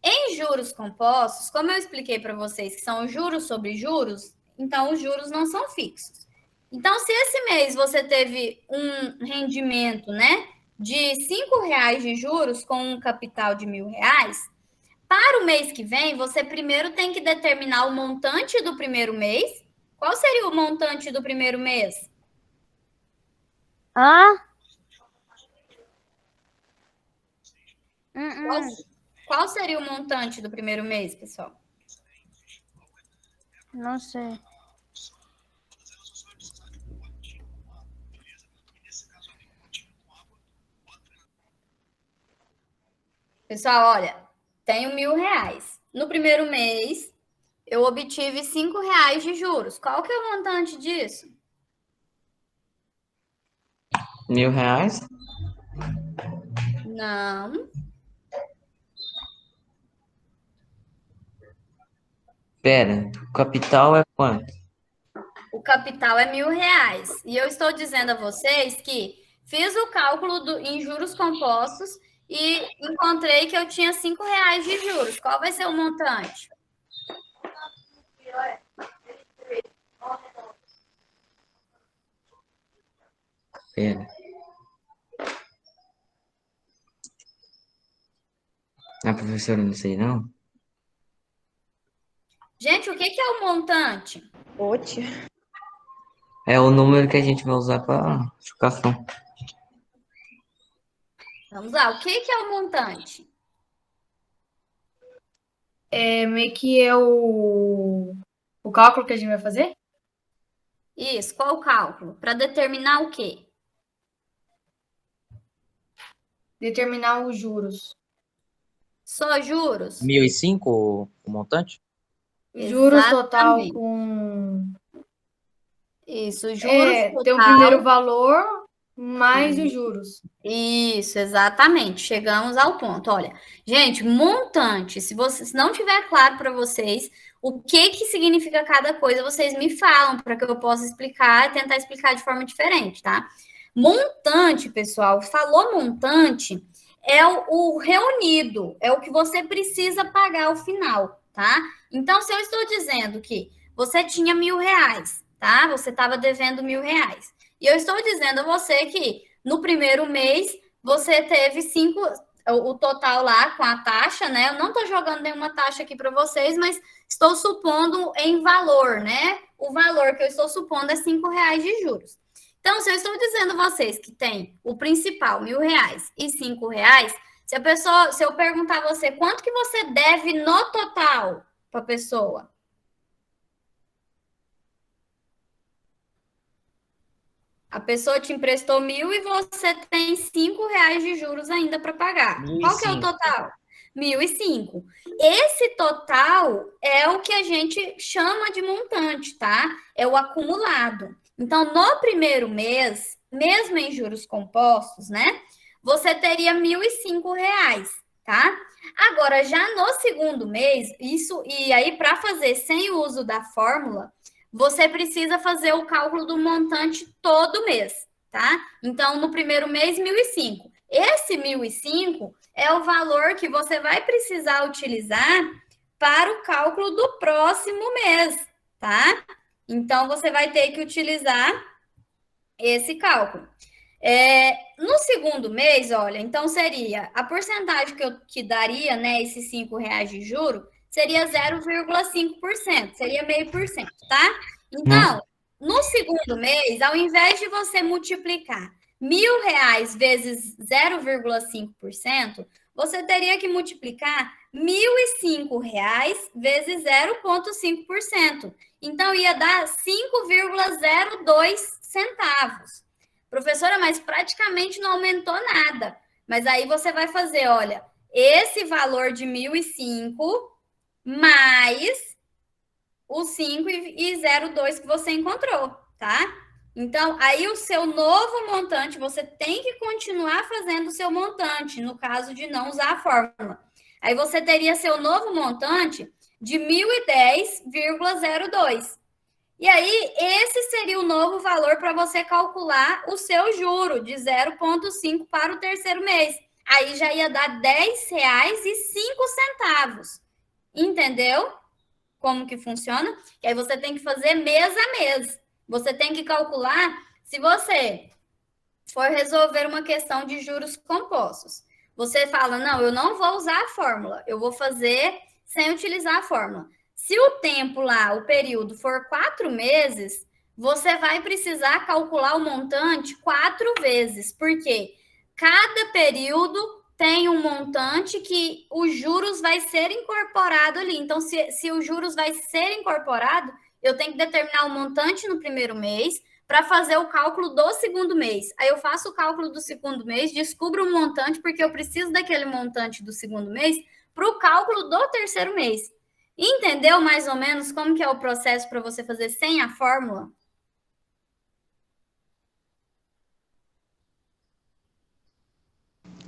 Em juros compostos, como eu expliquei para vocês que são juros sobre juros, então os juros não são fixos. Então, se esse mês você teve um rendimento, né, de R$ 5 de juros com um capital de R$ 1.000, para o mês que vem, você primeiro tem que determinar o montante do primeiro mês. Qual seria o montante do primeiro mês? Qual seria o montante do primeiro mês, pessoal? Não sei. Pessoal, olha, tenho R$ 1.000. No primeiro mês, eu obtive R$ 5 de juros. Qual que é o montante disso? R$ 1.000? Não. Pera, o capital é quanto? O capital é R$ 1.000. E eu estou dizendo a vocês que fiz o cálculo em juros compostos e encontrei que eu tinha R$ 5 de juros. Qual vai ser o montante? Pera. Ah, professora, não sei não. Gente, o que é o montante? Oxe. É o número que a gente vai usar para chocação. Vamos lá, o que é o montante? Meio que é o cálculo que a gente vai fazer? Isso, qual o cálculo? Para determinar o quê? Determinar os juros. Só juros? 1.005 o montante? Juros total Exatamente. com... Isso, juros total. Tem o primeiro valor mais os juros. Isso, exatamente. Chegamos ao ponto. Olha, gente, montante, se não tiver claro para vocês o que significa cada coisa, vocês me falam para que eu possa explicar e tentar explicar de forma diferente, tá? Montante, pessoal, falou montante, é o reunido, é o que você precisa pagar ao final, tá? Então, se eu estou dizendo que você tinha R$1.000, tá? Você estava devendo R$1.000. E eu estou dizendo a você que no primeiro mês você teve o total lá com a taxa, né? Eu não estou jogando nenhuma taxa aqui para vocês, mas estou supondo em valor, né? O valor que eu estou supondo é R$5 de juros. Então, se eu estou dizendo a vocês que tem o principal, R$1.000 e R$5, se eu perguntar a você quanto que você deve no total para a pessoa, a pessoa te emprestou 1.000 e você tem R$5 de juros ainda para pagar. Qual que é o 1.005. total? 1.005. Esse total é o que a gente chama de montante, tá? É o acumulado. Então, no primeiro mês, mesmo em juros compostos, né? Você teria R$1.005, tá? Agora, já no segundo mês, e aí para fazer sem o uso da fórmula, você precisa fazer o cálculo do montante todo mês, tá? Então, no primeiro mês, 1.005. Esse 1.005 é o valor que você vai precisar utilizar para o cálculo do próximo mês, tá? Então, você vai ter que utilizar esse cálculo. No segundo mês, olha, então seria a porcentagem que daria, né, esses R$5 de juro, seria 0,5%, seria 0,5%, tá? Então, no segundo mês, ao invés de você multiplicar R$1.000 vezes 0,5%, você teria que multiplicar R$1.005 vezes 0,5%. Então, ia dar 5,02 centavos. Professora, mas praticamente não aumentou nada. Mas aí você vai fazer, olha, esse valor de 1.005 mais o 5,02 que você encontrou, tá? Então, aí o seu novo montante, você tem que continuar fazendo o seu montante, no caso de não usar a fórmula. Aí você teria seu novo montante de 1.010,02. E aí, esse seria o novo valor para você calcular o seu juro de 0,5 para o terceiro mês. Aí já ia dar R$10,05. Entendeu como que funciona? E aí você tem que fazer mês a mês. Você tem que calcular, se você for resolver uma questão de juros compostos, você fala, não, eu não vou usar a fórmula, eu vou fazer sem utilizar a fórmula. Se o tempo lá, o período, for 4 meses, você vai precisar calcular o montante 4 vezes, porque cada período tem um montante que os juros vai ser incorporado ali. Então, se os juros vai ser incorporado, eu tenho que determinar o montante no primeiro mês para fazer o cálculo do segundo mês. Aí eu faço o cálculo do segundo mês, descubro o montante, porque eu preciso daquele montante do segundo mês para o cálculo do terceiro mês. Entendeu mais ou menos como que é o processo para você fazer sem a fórmula?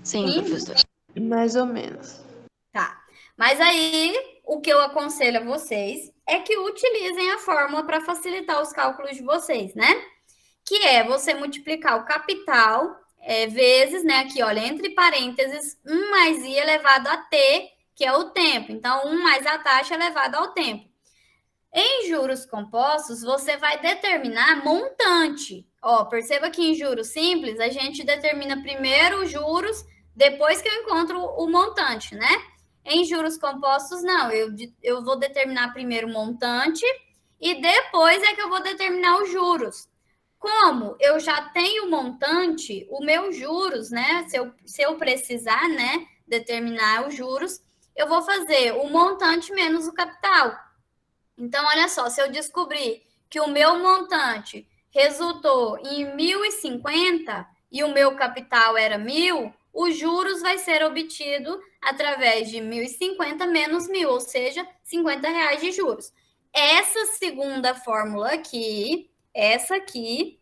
Sim, professor. Mais ou menos. Tá. Mas aí, o que eu aconselho a vocês é que utilizem a fórmula para facilitar os cálculos de vocês, né? Que é você multiplicar o capital vezes, né? Aqui, olha, entre parênteses, 1 mais i elevado a t, que é o tempo. Então, 1 mais a taxa elevada ao tempo. Em juros compostos, você vai determinar montante. Ó, perceba que em juros simples, a gente determina primeiro os juros, depois que eu encontro o montante, né? Em juros compostos, não. Eu vou determinar primeiro o montante e depois é que eu vou determinar os juros. Como eu já tenho o montante, o meu juros, né? Se eu precisar, né, determinar os juros, eu vou fazer o montante menos o capital. Então, olha só, se eu descobrir que o meu montante resultou em 1.050 e o meu capital era 1.000, os juros vai ser obtido através de 1.050 menos 1.000, ou seja, R$50 de juros. Essa segunda fórmula aqui, essa aqui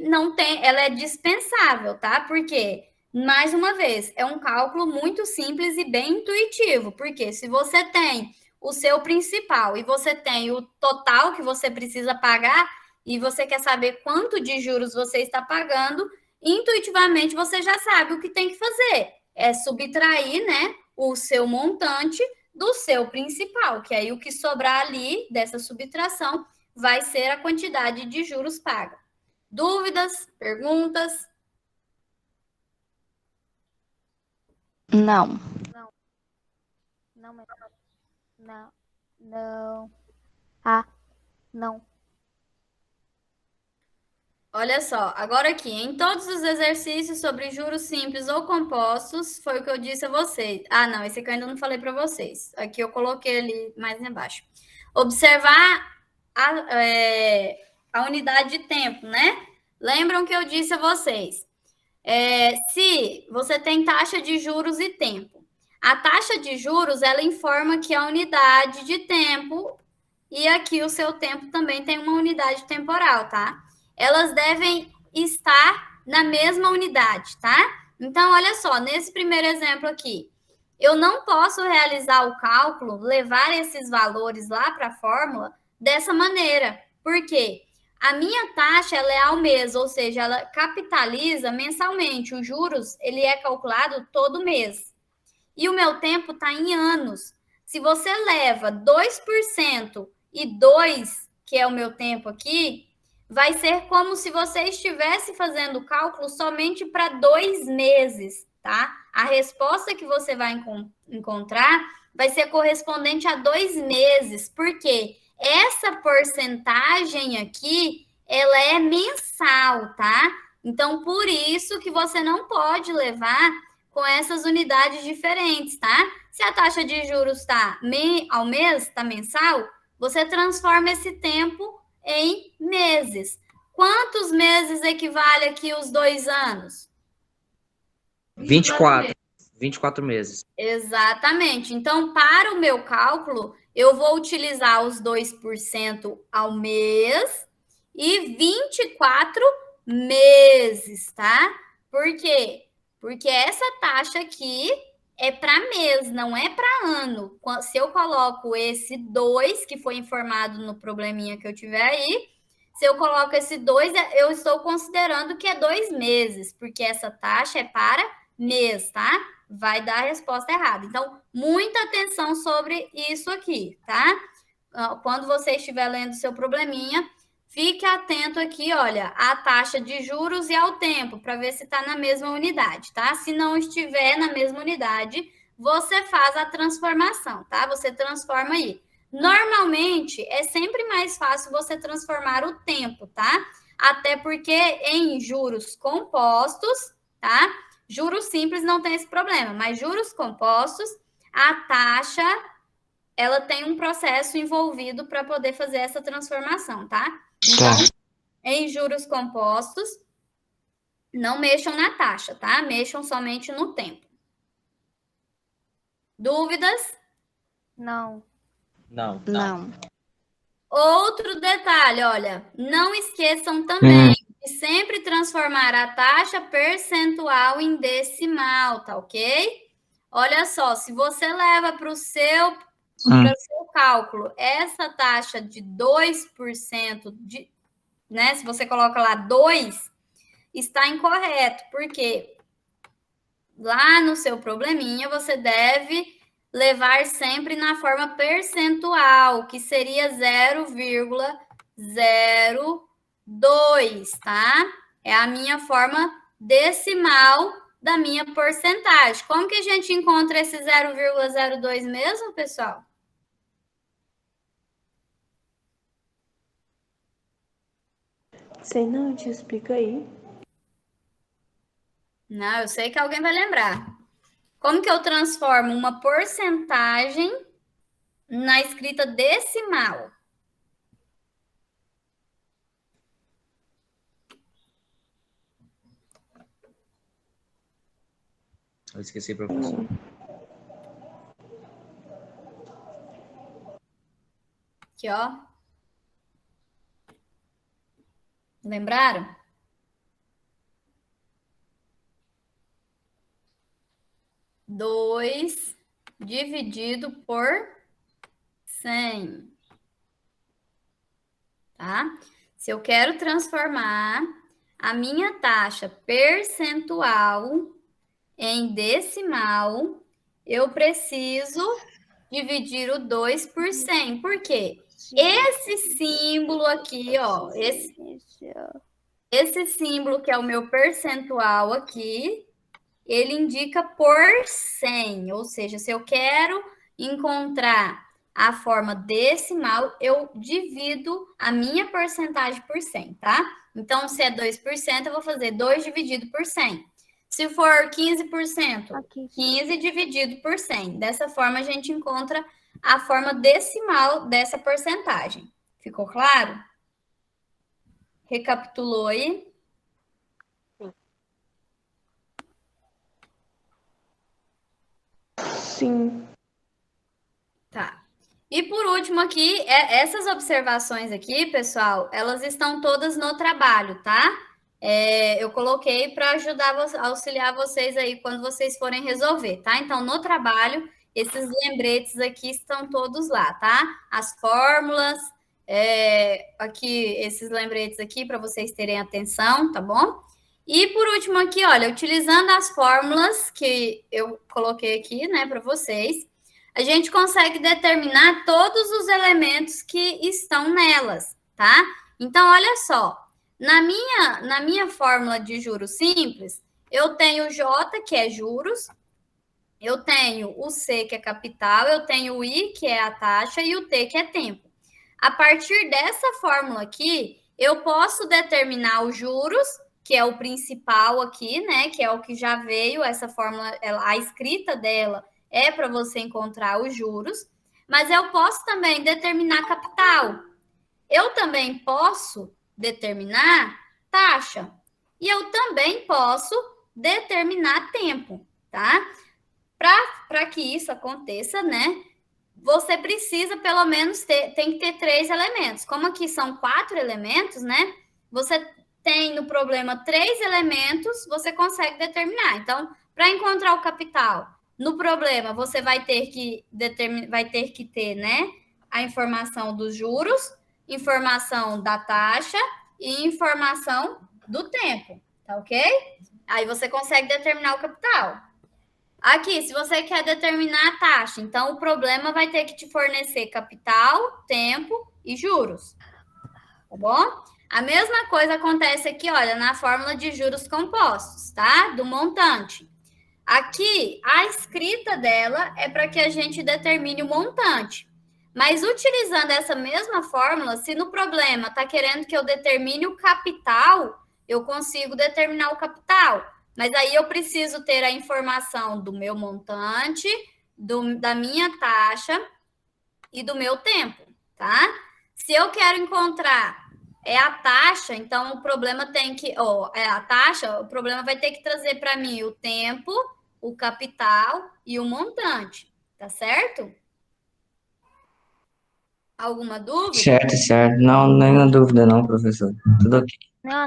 não tem, ela é dispensável, tá? Porque, mais uma vez, é um cálculo muito simples e bem intuitivo, porque se você tem o seu principal e você tem o total que você precisa pagar, e você quer saber quanto de juros você está pagando, intuitivamente você já sabe o que tem que fazer. É subtrair, né, o seu montante do seu principal, que aí o que sobrar ali dessa subtração vai ser a quantidade de juros paga. Dúvidas? Perguntas? Não. Não, mas não, não. Ah, não. Olha só, agora aqui, em todos os exercícios sobre juros simples ou compostos, foi o que eu disse a vocês. Ah, não, esse aqui eu ainda não falei para vocês. Aqui eu coloquei ali mais embaixo. Observar a unidade de tempo, né? Lembram que eu disse a vocês? Se você tem taxa de juros e tempo. A taxa de juros, ela informa que a unidade de tempo, e aqui o seu tempo também tem uma unidade temporal, tá? Elas devem estar na mesma unidade, tá? Então, olha só, nesse primeiro exemplo aqui, eu não posso realizar o cálculo, levar esses valores lá para a fórmula dessa maneira. Por quê? A minha taxa ela é ao mês, ou seja, ela capitaliza mensalmente. Os juros, ele é calculado todo mês. E o meu tempo está em anos. Se você leva 2% e 2, que é o meu tempo aqui, vai ser como se você estivesse fazendo o cálculo somente para 2 meses, tá? A resposta que você vai encontrar vai ser correspondente a 2 meses, porque essa porcentagem aqui, ela é mensal, tá? Então, por isso que você não pode levar com essas unidades diferentes, tá? Se a taxa de juros está ao mês, está mensal, você transforma esse tempo em meses. Quantos meses equivale aqui os 2 anos? 24 meses. Exatamente. Então, para o meu cálculo, eu vou utilizar os 2% ao mês e 24 meses, tá? Por quê? Porque essa taxa aqui é para mês, não é para ano. Se eu coloco esse 2, que foi informado no probleminha que eu tiver aí, se eu coloco esse 2, eu estou considerando que é 2 meses, porque essa taxa é para mês, tá? Vai dar a resposta errada. Então, muita atenção sobre isso aqui, tá? Quando você estiver lendo seu probleminha, fique atento aqui, olha, à taxa de juros e ao tempo, para ver se está na mesma unidade, tá? Se não estiver na mesma unidade, você faz a transformação, tá? Você transforma aí. Normalmente, é sempre mais fácil você transformar o tempo, tá? Até porque em juros compostos, tá? Juros simples não tem esse problema, mas juros compostos, a taxa, ela tem um processo envolvido para poder fazer essa transformação, tá? Então, em juros compostos, não mexam na taxa, tá? Mexam somente no tempo. Dúvidas? Não. Não. Outro detalhe, olha, não esqueçam também de sempre transformar a taxa percentual em decimal, tá ok? Olha só, se você leva para o seu cálculo essa taxa de 2%, né? Se você coloca lá 2, está incorreto, porque lá no seu probleminha você deve levar sempre na forma percentual, que seria 0,02, tá? É a minha forma decimal da minha porcentagem. Como que a gente encontra esse 0,02 mesmo, pessoal? Sei não, te explica aí. Não, eu sei que alguém vai lembrar. Como que eu transformo uma porcentagem na escrita decimal? Eu esqueci, professor. Aqui, ó. Lembraram? Dois dividido por 100. Tá? Se eu quero transformar a minha taxa percentual em decimal, eu preciso dividir o 2 por 100. Por quê? Esse símbolo aqui, ó, esse símbolo que é o meu percentual aqui, ele indica por 100, ou seja, se eu quero encontrar a forma decimal, eu divido a minha porcentagem por 100, tá? Então, se é 2%, eu vou fazer 2 dividido por 100. Se for 15%, 15 dividido por 100. Dessa forma, a gente encontra a forma decimal dessa porcentagem. Ficou claro? Recapitulou aí? Sim. Tá. E por último aqui, essas observações aqui, pessoal, elas estão todas no trabalho, tá? Eu coloquei para ajudar, auxiliar vocês aí quando vocês forem resolver, tá? Então, no trabalho, esses lembretes aqui estão todos lá, tá? As fórmulas, aqui, esses lembretes aqui para vocês terem atenção, tá bom? E por último aqui, olha, utilizando as fórmulas que eu coloquei aqui, né, para vocês, a gente consegue determinar todos os elementos que estão nelas, tá? Então, olha só, na minha fórmula de juros simples, eu tenho o J, que é juros, eu tenho o C, que é capital, eu tenho o I, que é a taxa, e o T, que é tempo. A partir dessa fórmula aqui, eu posso determinar os juros, que é o principal aqui, né? Que é o que já veio, essa fórmula, a escrita dela é para você encontrar os juros, mas eu posso também determinar capital. Eu também posso determinar taxa. E eu também posso determinar tempo, tá? Para que isso aconteça, né? Você precisa, pelo menos, tem que ter 3 elementos. Como aqui são 4 elementos, né? Você tem no problema 3 elementos, você consegue determinar. Então, para encontrar o capital, no problema, você vai ter que ter, né, a informação dos juros, informação da taxa e informação do tempo, tá ok? Aí você consegue determinar o capital. Aqui, se você quer determinar a taxa, então o problema vai ter que te fornecer capital, tempo e juros, tá bom? A mesma coisa acontece aqui, olha, na fórmula de juros compostos, tá? Do montante. Aqui, a escrita dela é para que a gente determine o montante. Mas utilizando essa mesma fórmula, se no problema está querendo que eu determine o capital, eu consigo determinar o capital. Mas aí eu preciso ter a informação do meu montante, da minha taxa e do meu tempo, tá? Se eu quero encontrar a taxa, então o problema tem que, a taxa, o problema vai ter que trazer para mim o tempo, o capital e o montante, tá certo? Alguma dúvida? Certo, certo. Não, nenhuma dúvida não, professor. Tudo ok. Não.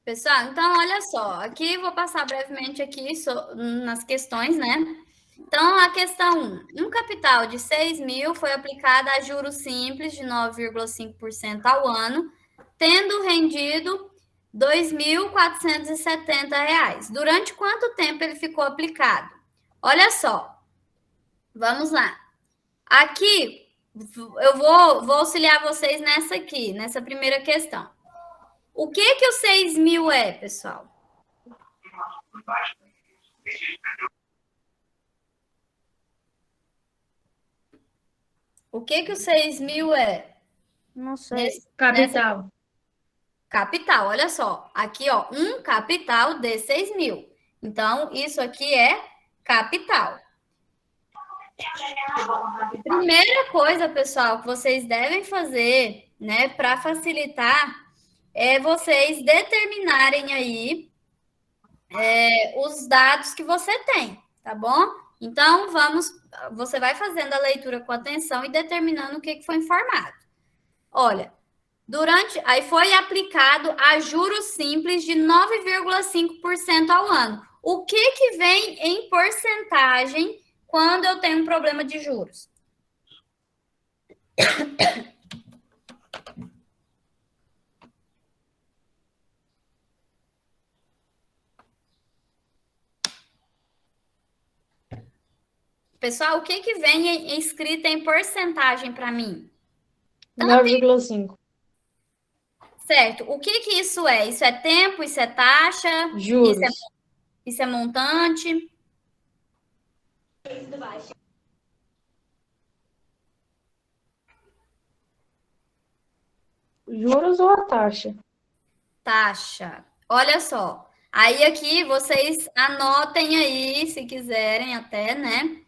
Pessoal, então olha só, aqui vou passar brevemente aqui nas questões, né? Então, a questão 1, um capital de 6 mil foi aplicado a juros simples de 9,5% ao ano, tendo rendido R$ 2.470. Durante quanto tempo ele ficou aplicado? Olha só, vamos lá. Aqui, eu vou auxiliar vocês nessa primeira questão. O que o 6 mil é, pessoal? O que o 6 mil é? Não sei. Capital. Capital, olha só. Aqui, ó, um capital de 6 mil. Então, isso aqui é capital. Primeira coisa, pessoal, que vocês devem fazer, né, para facilitar, é vocês determinarem aí os dados que você tem, tá bom? Então, você vai fazendo a leitura com atenção e determinando o que foi informado. Olha, aí foi aplicado a juros simples de 9,5% ao ano. O que vem em porcentagem quando eu tenho um problema de juros? Pessoal, o que que vem escrito em porcentagem para mim? 9,5. Certo. O que que isso é? Isso é tempo? Isso é taxa? Juros. Isso é montante? Juros ou a taxa? Taxa. Olha só. Aí aqui vocês anotem aí, se quiserem até, né?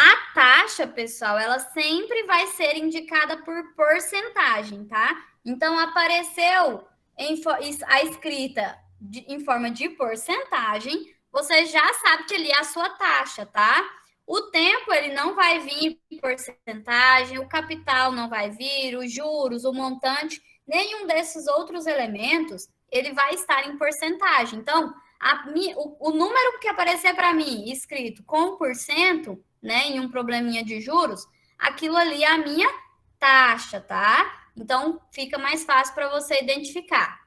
A taxa, pessoal, ela sempre vai ser indicada por porcentagem, tá? Então, apareceu a escrita em forma de porcentagem, você já sabe que ali é a sua taxa, tá? O tempo, ele não vai vir em porcentagem, o capital não vai vir, os juros, o montante, nenhum desses outros elementos, ele vai estar em porcentagem. Então, o número que aparecer para mim escrito com por cento, né, em um probleminha de juros, aquilo ali é a minha taxa, tá? Então, fica mais fácil para você identificar.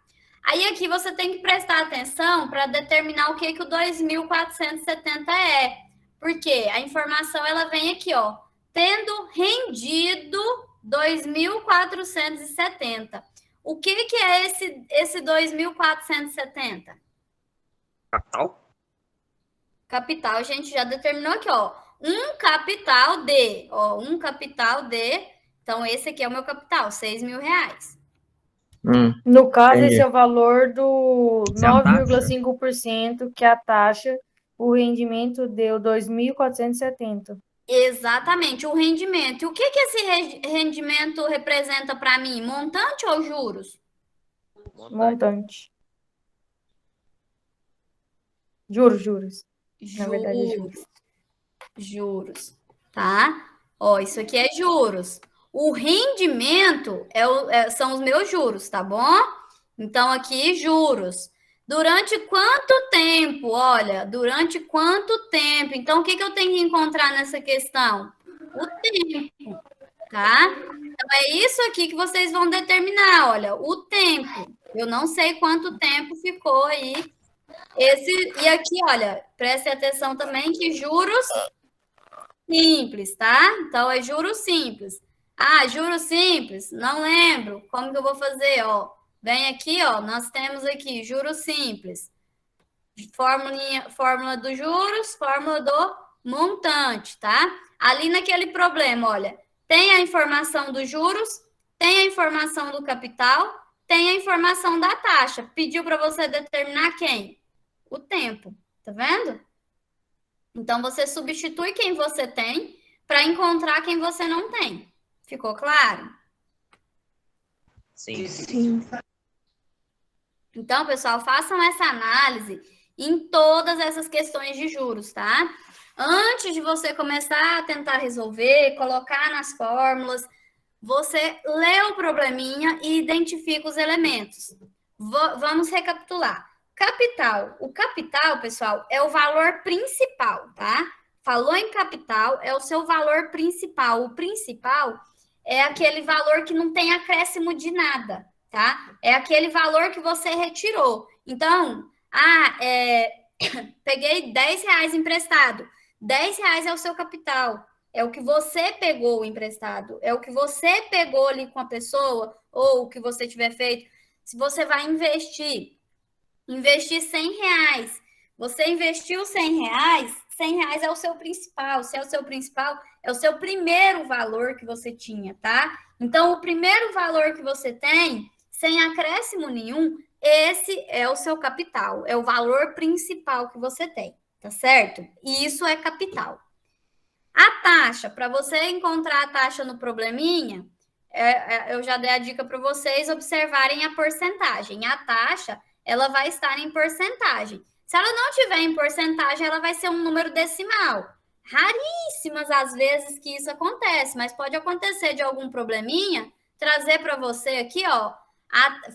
Aí aqui você tem que prestar atenção para determinar o que o 2.470 é. Porque a informação ela vem aqui, ó, tendo rendido 2.470. O que é esse 2.470? Capital? Capital, a gente já determinou aqui, ó. Um capital de, ó, um capital de. Então, esse aqui é o meu capital, R$6.000. No caso, Entendi. esse é o valor do Essa é a taxa? 9,5%, que é a taxa. O rendimento deu 2.470. Exatamente, o rendimento. E o que esse rendimento representa para mim? Montante ou juros? Montante. Juros. Na verdade, é juros. Juros, tá? Ó, isso aqui é juros. O rendimento são os meus juros, tá bom? Então, aqui, juros. Durante quanto tempo? Olha, durante quanto tempo? Então, o que eu tenho que encontrar nessa questão? O tempo, tá? Então, é isso aqui que vocês vão determinar, olha, o tempo. Eu não sei quanto tempo ficou aí. E aqui, olha, preste atenção também que juros simples, tá? Então, é juros simples. Ah, juros simples, não lembro. Como que eu vou fazer, ó? Vem aqui, ó, nós temos aqui juros simples. Fórmula dos juros, fórmula do montante, tá? Ali naquele problema, olha, tem a informação dos juros, tem a informação do capital, tem a informação da taxa. Pediu para você determinar quem? O tempo, tá vendo? Então, você substitui quem você tem para encontrar quem você não tem. Ficou claro? Sim. Então, pessoal, façam essa análise em todas essas questões de juros, tá? Antes de você começar a tentar resolver, colocar nas fórmulas, você lê o probleminha e identifica os elementos. Vamos recapitular. Capital. O capital, pessoal, é o valor principal, tá? Falou em capital, é o seu valor principal. O principal é aquele valor que não tem acréscimo de nada, tá? É aquele valor que você retirou. Então, peguei R$10 emprestado. R$10 é o seu capital. É o que você pegou emprestado. É o que você pegou ali com a pessoa, ou o que você tiver feito. Se você vai investir R$100. Você investiu R$100, R$100 é o seu principal. Se é o seu principal, é o seu primeiro valor que você tinha, tá? Então, o primeiro valor que você tem, sem acréscimo nenhum, esse é o seu capital. É o valor principal que você tem, tá certo? E isso é capital. A taxa, para você encontrar a taxa no probleminha, eu já dei a dica para vocês observarem a porcentagem. A taxa, ela vai estar em porcentagem. Se ela não tiver em porcentagem, ela vai ser um número decimal. Raríssimas as vezes que isso acontece, mas pode acontecer de algum probleminha, trazer para você aqui, ó,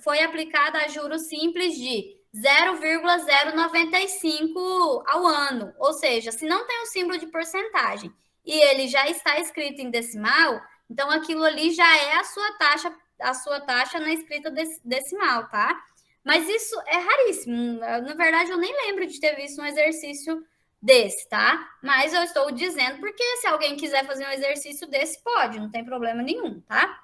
foi aplicada a juros simples de 0,095 ao ano. Ou seja, se não tem o símbolo de porcentagem e ele já está escrito em decimal, Então, aquilo ali já é a sua taxa na escrita decimal, tá? Mas isso é raríssimo. Na verdade, eu nem lembro de ter visto um exercício desse, tá? Mas eu estou dizendo porque se alguém quiser fazer um exercício desse, pode, não tem problema nenhum, tá?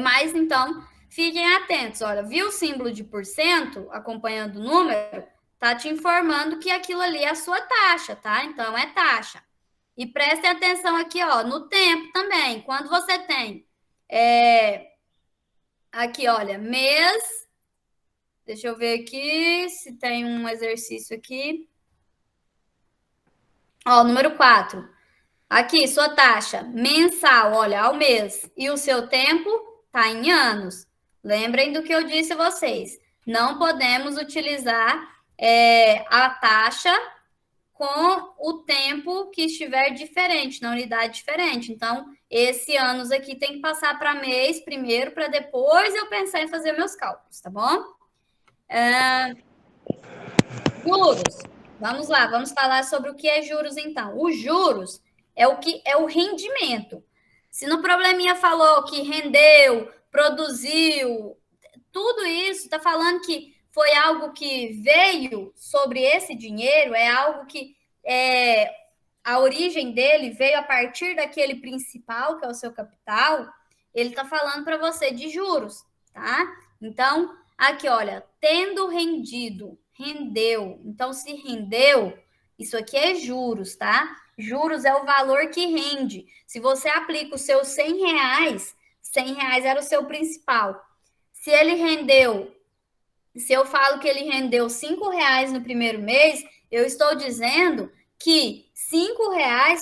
Mas então, fiquem atentos. Olha, viu o símbolo de porcento acompanhando o número? Tá te informando que aquilo ali é a sua taxa, tá? Então, é taxa. E prestem atenção aqui, ó, no tempo também. Quando você tem aqui, olha, mês. Deixa eu ver aqui se tem um exercício aqui. Ó, número 4. Aqui, sua taxa mensal, olha, ao mês. E o seu tempo tá em anos. Lembrem do que eu disse a vocês. Não podemos utilizar a taxa com o tempo que estiver diferente, na unidade diferente. Então, esse anos aqui tem que passar para mês primeiro, para depois eu pensar em fazer meus cálculos, tá bom? Juros. Vamos lá, vamos falar sobre o que é juros, então. Os juros é o que é o rendimento. Se no probleminha falou que rendeu, produziu, tudo isso está falando que foi algo que veio sobre esse dinheiro, é algo que a origem dele veio a partir daquele principal, que é o seu capital, ele está falando para você de juros, tá? Então, aqui, olha, tendo rendido, rendeu. Então, se rendeu, isso aqui é juros, tá? Juros é o valor que rende. Se você aplica os seus R$ 100 era o seu principal. Se ele rendeu, se eu falo que ele rendeu R$ 5 no primeiro mês, eu estou dizendo que R$ 5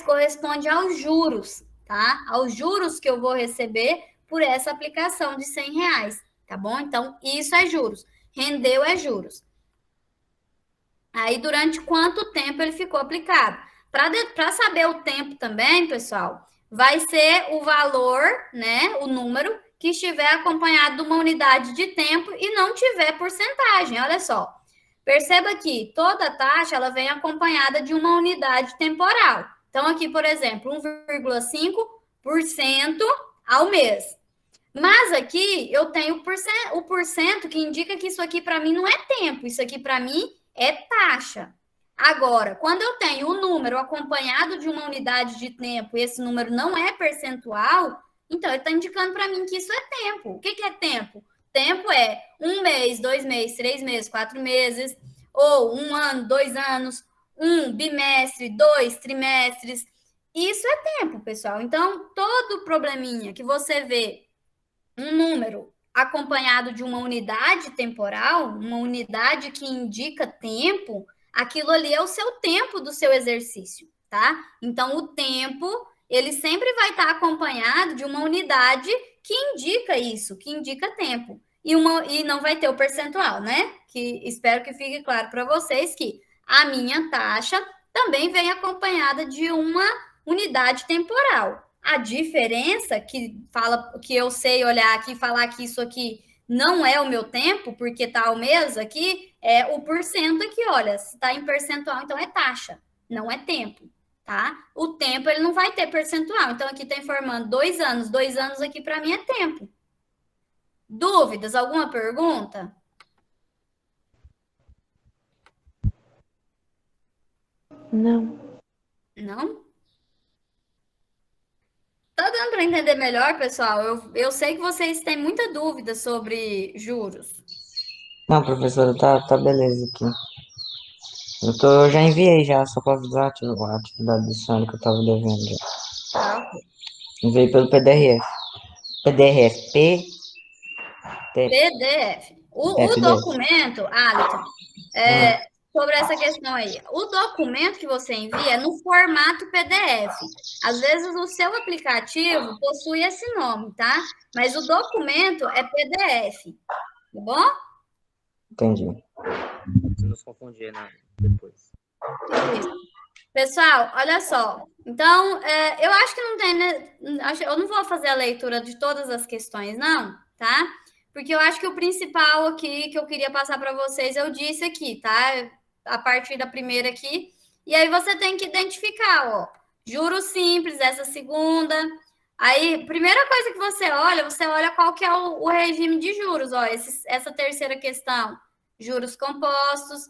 corresponde aos juros, tá? Aos juros que eu vou receber por essa aplicação de R$ 100, tá bom? Então, isso é juros. Rendeu é juros. Aí, durante quanto tempo ele ficou aplicado? Para saber o tempo também, pessoal, vai ser o valor, né? O número que estiver acompanhado de uma unidade de tempo e não tiver porcentagem. Olha só. Perceba que toda taxa ela vem acompanhada de uma unidade temporal. Então, aqui, por exemplo, 1,5% ao mês. Mas aqui eu tenho o porcento que indica que isso aqui para mim não é tempo, isso aqui para mim é taxa. Agora, quando eu tenho o número acompanhado de uma unidade de tempo e esse número não é percentual, então ele está indicando para mim que isso é tempo. O que é tempo? Tempo é 1 mês, 2 meses, 3 meses, 4 meses, ou 1 ano, 2 anos, 1 bimestre, 2 trimestres. Isso é tempo, pessoal. Então, todo probleminha que você vê um número acompanhado de uma unidade temporal, uma unidade que indica tempo, aquilo ali é o seu tempo do seu exercício, tá? Então, o tempo, ele sempre vai estar acompanhado de uma unidade que indica isso, que indica tempo. E não vai ter o percentual, né? Que espero que fique claro para vocês que a minha taxa também vem acompanhada de uma unidade temporal. A diferença que eu sei olhar aqui e falar que isso aqui não é o meu tempo, porque está o mês aqui, é o porcento aqui, olha, se está em percentual, então é taxa, não é tempo, tá? O tempo, ele não vai ter percentual, então aqui está informando 2 anos aqui para mim é tempo. Dúvidas? Alguma pergunta? Não. Não? Tá dando para entender melhor, pessoal? Eu sei que vocês têm muita dúvida sobre juros. Não, professora, tá beleza aqui. Eu já enviei já, só para avisar a atividade desse ano que eu tava devendo já. Tá, ok. Enviei pelo PDF. PDF. O PDF. documento, Alisson, sobre essa questão aí, o documento que você envia é no formato PDF. Às vezes o seu aplicativo possui esse nome, tá? Mas o documento é PDF, tá bom? Entendi. Se nos confundir, né? Depois. Isso. Pessoal, olha só. Então, eu acho que não tem, né? Eu não vou fazer a leitura de todas as questões, não, tá? Porque eu acho que o principal aqui que eu queria passar para vocês, eu disse aqui, tá? A partir da primeira aqui. E aí você tem que identificar, ó. Juros simples, essa segunda. Aí, primeira coisa que você olha qual que é o regime de juros, ó, essa terceira questão, juros compostos.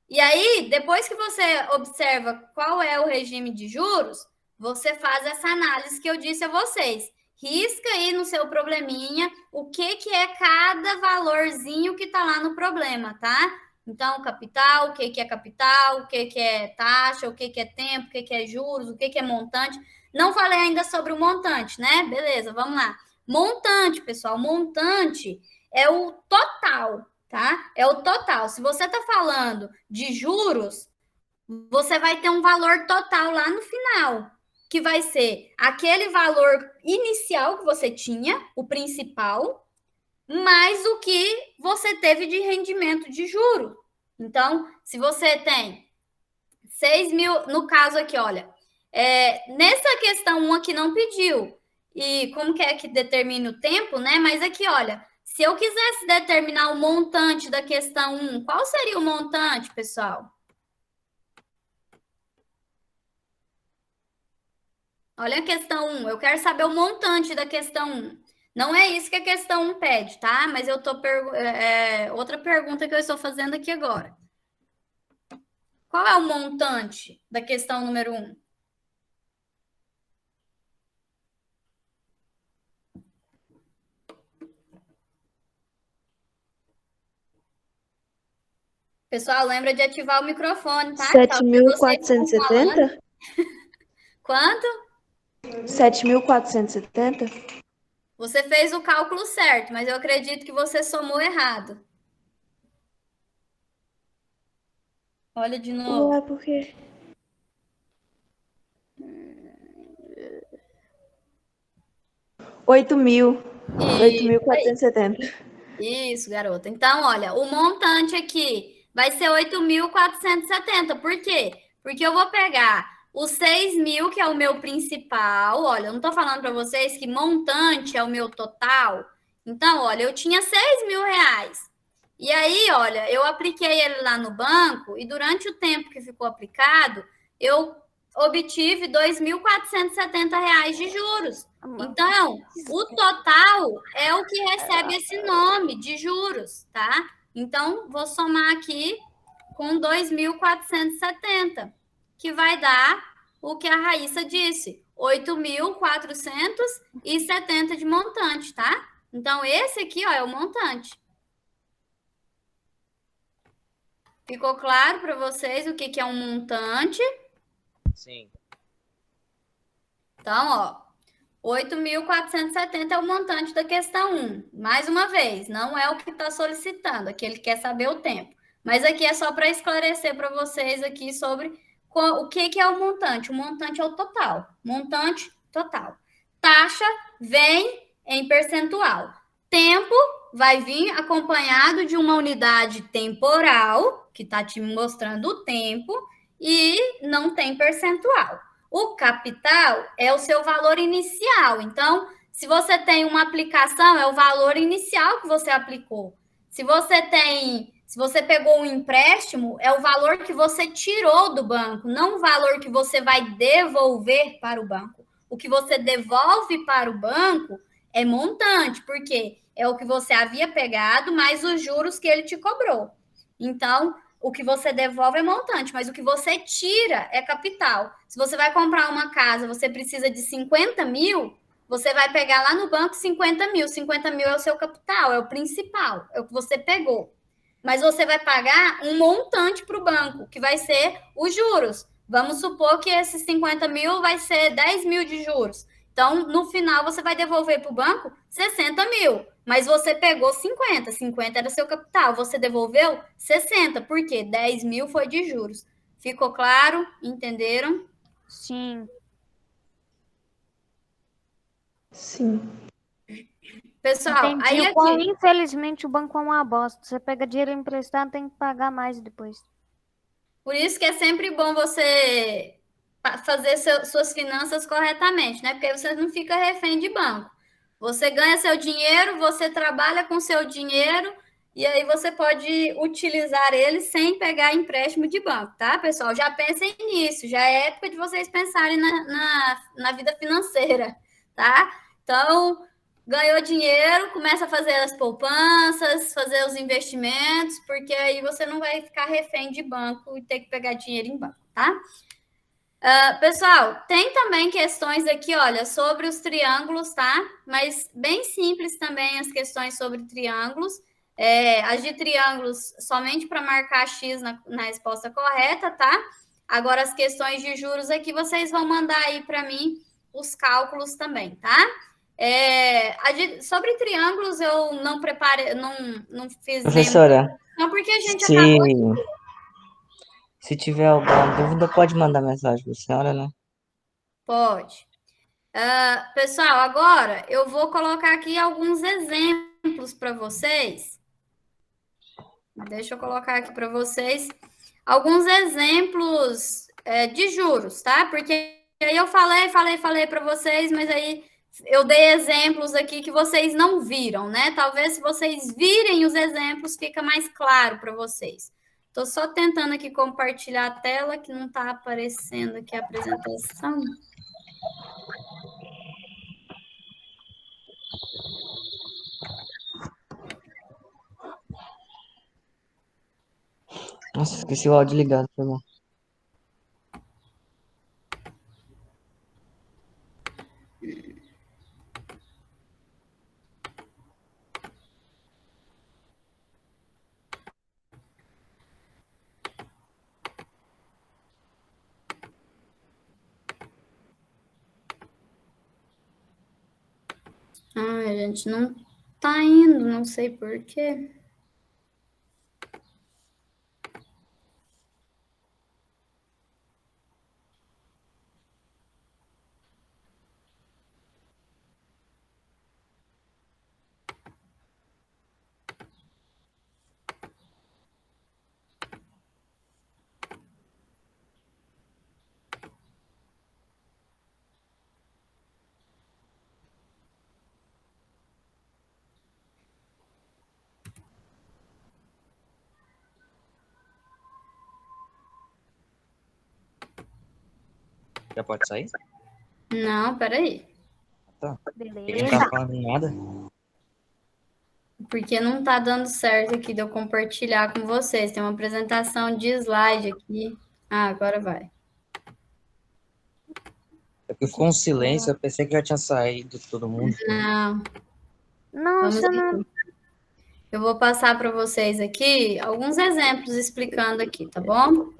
E aí, depois que você observa qual é o regime de juros, você faz essa análise que eu disse a vocês. Risca aí no seu probleminha o que é cada valorzinho que está lá no problema, tá? Então, capital, o que é capital, o que é taxa, o que é tempo, o que é juros, o que é montante. Não falei ainda sobre o montante, né? Beleza, vamos lá. Montante, pessoal, montante é o total, tá? É o total. Se você está falando de juros, você vai ter um valor total lá no final, que vai ser aquele valor inicial que você tinha, o principal, mais o que você teve de rendimento de juro. Então, se você tem 6 mil, no caso aqui, olha, nessa questão 1 aqui não pediu, e como que é que determina o tempo, né? Mas aqui, olha, se eu quisesse determinar o montante da questão 1, qual seria o montante, pessoal? Olha a questão 1, eu quero saber o montante da questão 1. Não é isso que a questão 1 pede, tá? Mas eu tô outra pergunta que eu estou fazendo aqui agora. Qual é o montante da questão número 1? Pessoal, lembra de ativar o microfone, tá? 7.470? Quanto? 7.470? Você fez o cálculo certo, mas eu acredito que você somou errado. Olha de novo. Ué, por quê? R$ 8.470. Isso, garota. Então, olha, o montante aqui vai ser 8.470. Por quê? Porque eu vou pegar os 6 mil, que é o meu principal. Olha, eu não estou falando para vocês que montante é o meu total. Então, olha, eu tinha 6 mil reais. E aí, olha, eu apliquei ele lá no banco e durante o tempo que ficou aplicado, eu obtive R$ 2.470 de juros. Então, o total é o que recebe esse nome de juros, tá? Então, vou somar aqui com 2.470, que vai dar o que a Raíssa disse, 8.470 de montante, tá? Então, esse aqui, ó, é o montante. Ficou claro para vocês o que é um montante? Sim. Então, ó, 8.470 é o montante da questão 1. Mais uma vez, não é o que está solicitando, aqui ele quer saber o tempo. Mas aqui é só para esclarecer para vocês aqui sobre o que é o montante. O montante é o total. Montante total. Taxa vem em percentual. Tempo vai vir acompanhado de uma unidade temporal, que está te mostrando o tempo, e não tem percentual. O capital é o seu valor inicial. Então, se você tem uma aplicação, é o valor inicial que você aplicou. Se você pegou um empréstimo, é o valor que você tirou do banco, não o valor que você vai devolver para o banco. O que você devolve para o banco é montante, porque é o que você havia pegado, mais os juros que ele te cobrou. Então, o que você devolve é montante, mas o que você tira é capital. Se você vai comprar uma casa, você precisa de 50 mil, você vai pegar lá no banco 50 mil. 50 mil é o seu capital, é o principal, é o que você pegou. Mas você vai pagar um montante para o banco, que vai ser os juros. Vamos supor que esses 50 mil vai ser 10 mil de juros. Então, no final, você vai devolver para o banco 60 mil. Mas você pegou 50. 50 era seu capital. Você devolveu 60. Por quê? 10 mil foi de juros. Ficou claro? Entenderam? Sim. Sim. Pessoal, Entendi. aí aqui... Infelizmente, o banco é uma bosta. Você pega dinheiro emprestado, tem que pagar mais depois. Por isso que é sempre bom você fazer suas finanças corretamente, né? Porque aí você não fica refém de banco. Você ganha seu dinheiro, você trabalha com seu dinheiro e aí você pode utilizar ele sem pegar empréstimo de banco, tá, pessoal? Já pensem nisso, já é época de vocês pensarem na vida financeira. tá? Então, ganhou dinheiro, começa a fazer as poupanças, fazer os investimentos, porque aí você não vai ficar refém de banco e ter que pegar dinheiro em banco, tá? Pessoal, tem também questões aqui, olha, sobre os triângulos, tá? Mas bem simples também as questões sobre triângulos. As de triângulos somente para marcar X na resposta correta, tá? Agora, as questões de juros aqui, vocês vão mandar aí para mim os cálculos também, tá? Sobre triângulos, eu não preparei, não fiz nenhum. Professora, Não, porque a gente se, acabou. se tiver alguma dúvida, pode mandar mensagem para a senhora, né? Pode. Pessoal, agora eu vou colocar aqui alguns exemplos para vocês. Deixa eu colocar aqui para vocês alguns exemplos de juros, tá? Porque aí eu falei para vocês, mas aí eu dei exemplos aqui que vocês não viram, né? Talvez se vocês virem os exemplos, fica mais claro para vocês. Estou só tentando aqui compartilhar a tela, que não está aparecendo aqui a apresentação. Nossa, esqueci o áudio ligado, foi bom. Ai, gente, não tá indo, não sei por quê. Já pode sair? Não, peraí. Tá. Ninguém Beleza. tá falando nada. Porque não tá dando certo aqui de eu compartilhar com vocês. Tem uma apresentação de slide aqui. Agora vai. É porque ficou um silêncio, eu pensei que já tinha saído todo mundo. Não, Não, vamos isso não. aqui. Eu vou passar para vocês aqui alguns exemplos explicando aqui, tá bom?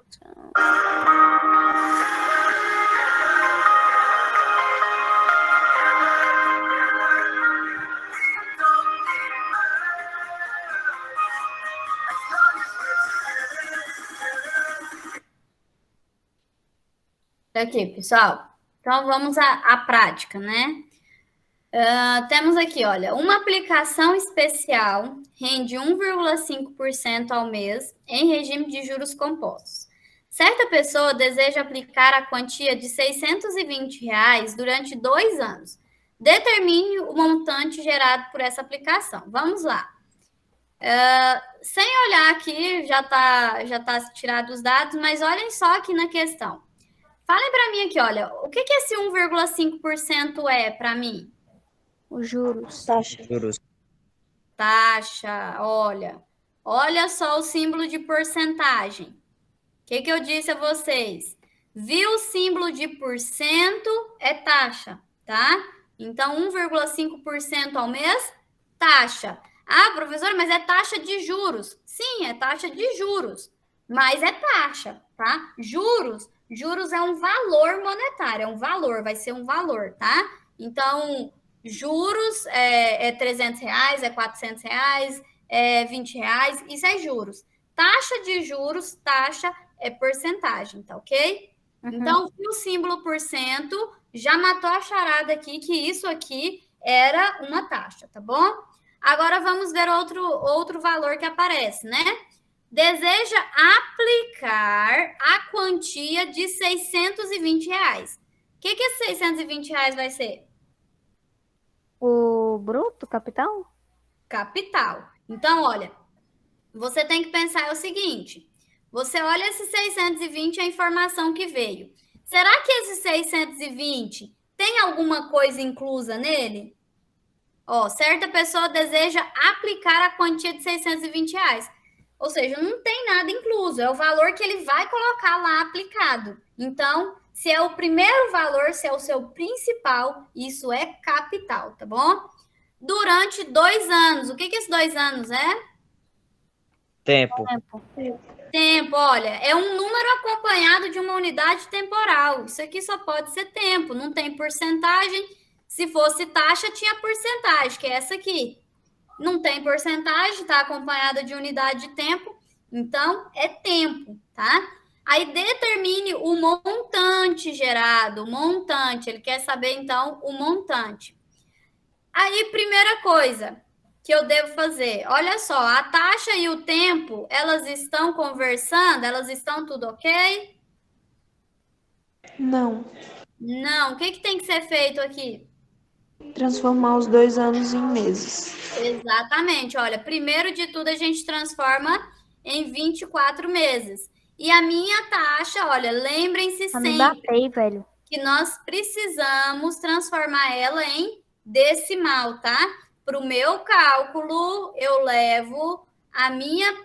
Aqui, pessoal. Então, vamos à prática, né? Temos aqui, olha, uma aplicação especial rende 1,5% ao mês em regime de juros compostos. Certa pessoa deseja aplicar a quantia de R$ 620 durante 2 anos. Determine o montante gerado por essa aplicação. Vamos lá. Sem olhar aqui, já tá tirado os dados, mas olhem só aqui na questão. Falem para mim aqui, olha, o que esse 1,5% é para mim? Os juros. Juros. Taxa, olha só o símbolo de porcentagem. O que eu disse a vocês? Viu o símbolo de porcento é taxa, tá? Então, 1,5% ao mês, taxa. Ah, professor, mas é taxa de juros. Sim, é taxa de juros, mas é taxa, tá? Juros é um valor monetário, é um valor, vai ser um valor, tá? Então, juros é R$300, é R$400, é R$20, isso é juros. Taxa de juros, taxa é porcentagem, tá ok? Então, o símbolo por cento já matou a charada aqui, que isso aqui era uma taxa, tá bom? Agora vamos ver outro valor que aparece, né? Deseja aplicar a quantia de R$620. O que esse R$620 vai ser? O bruto, capital? Capital. Então, olha, você tem que pensar o seguinte: você olha esse 620, a informação que veio. Será que esse 620 Tem alguma coisa inclusa nele? Ó, certa pessoa deseja aplicar a quantia de R$ 620. Ou seja, não tem nada incluso, é o valor que ele vai colocar lá aplicado. Então, se é o primeiro valor, se é o seu principal, isso é capital, tá bom? Durante 2 anos, o que esses 2 anos é? Tempo. Tempo, olha, é um número acompanhado de uma unidade temporal. Isso aqui só pode ser tempo, não tem porcentagem. Se fosse taxa, tinha porcentagem, que é essa aqui. Não tem porcentagem, está acompanhada de unidade de tempo, então é tempo, tá? Aí determine o montante gerado, o montante, ele quer saber então o montante. Aí, primeira coisa que eu devo fazer, olha só, a taxa e o tempo, elas estão conversando, elas estão tudo ok? Não. Não, o que tem que ser feito aqui? Transformar os 2 anos em meses. Exatamente, olha, primeiro de tudo a gente transforma em 24 meses. E a minha taxa, olha, lembrem-se sempre velho. que nós precisamos transformar ela em decimal, tá? Para o meu cálculo, eu levo a minha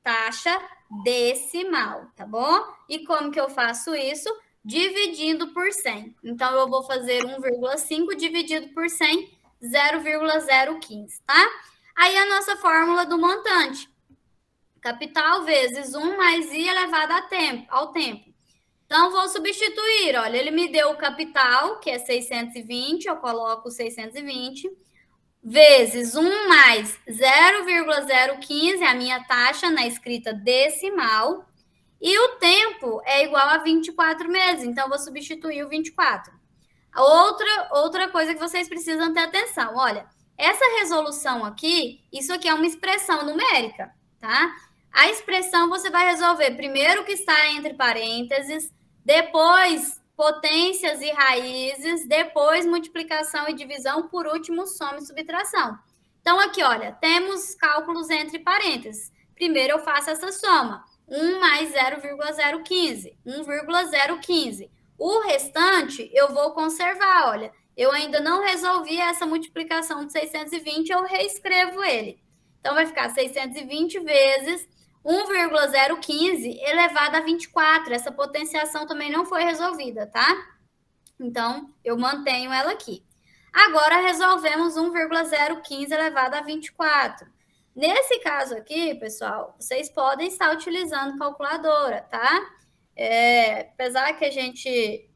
taxa decimal, tá bom? E como que eu faço isso? Dividindo por 100. Então, eu vou fazer 1,5 dividido por 100, 0,015, tá? Aí, a nossa fórmula do montante. Capital vezes 1 mais I elevado ao tempo. Então, vou substituir, olha, ele me deu o capital, que é 620, eu coloco 620, vezes 1 mais 0,015, a minha taxa na escrita decimal, e o tempo é igual a 24 meses, então, eu vou substituir o 24. Outra coisa que vocês precisam ter atenção, olha, essa resolução aqui, isso aqui é uma expressão numérica, tá? A expressão você vai resolver primeiro o que está entre parênteses, depois potências e raízes, depois multiplicação e divisão, por último, soma e subtração. Então, aqui, olha, temos cálculos entre parênteses. Primeiro eu faço essa soma. 1 mais 0,015, 1,015. O restante eu vou conservar, olha. Eu ainda não resolvi essa multiplicação de 620, eu reescrevo ele. Então, vai ficar 620 vezes 1,015 elevado a 24. Essa potenciação também não foi resolvida, tá? Então, eu mantenho ela aqui. Agora, resolvemos 1,015 elevado a 24. Nesse caso aqui, pessoal, vocês podem estar utilizando calculadora, tá? Apesar que a gente...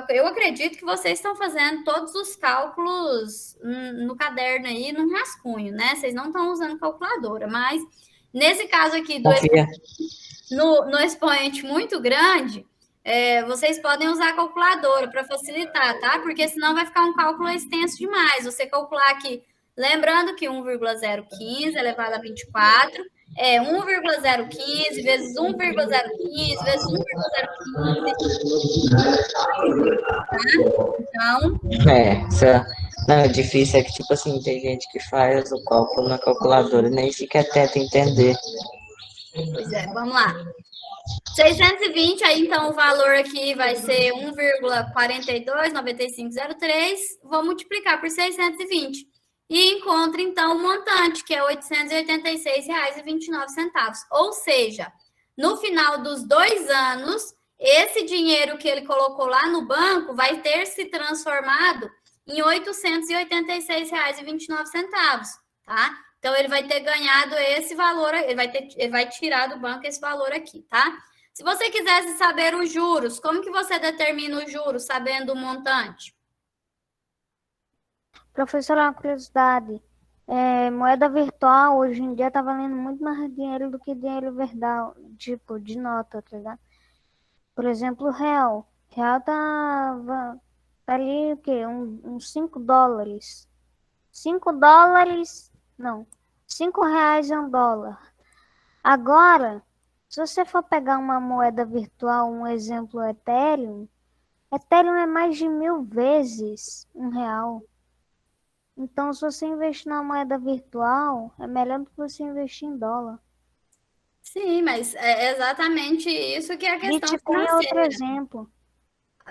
eu acredito que vocês estão fazendo todos os cálculos no caderno aí, no rascunho, né? Vocês não estão usando calculadora, mas... Nesse caso aqui, no expoente muito grande, vocês podem usar a calculadora para facilitar, tá? Porque senão vai ficar um cálculo extenso demais. Você calcular aqui, lembrando que 1,015 elevado a 24 é 1,015 vezes 1,015 vezes 1,015. Tá? Então... Não, é difícil, é que, tipo assim, tem gente que faz o cálculo na calculadora e nem sequer tenta entender. Pois é, vamos lá. 620, aí então o valor aqui vai ser 1,429503. Vou multiplicar por 620. E encontro então o montante, que é R$ 886,29. Ou seja, no final dos 2 anos, esse dinheiro que ele colocou lá no banco vai ter se transformado em R$ 886,29, tá? Então, ele vai ter ganhado esse valor, ele vai tirar do banco esse valor aqui, tá? Se você quisesse saber os juros, como que você determina os juros sabendo o montante? Professora, uma curiosidade. Moeda virtual, hoje em dia, tá valendo muito mais dinheiro do que dinheiro verdade, tipo, de nota, tá ligado? Por exemplo, o real. O real tá ali, o quê? Uns 5 dólares. 5 dólares... Não. 5 reais é um dólar. Agora, se você for pegar uma moeda virtual, um exemplo, Ethereum é mais de 1000 vezes um real. Então, se você investir na moeda virtual, é melhor do que você investir em dólar. Sim, mas é exatamente isso que é a questão Bitcoin é outro exemplo.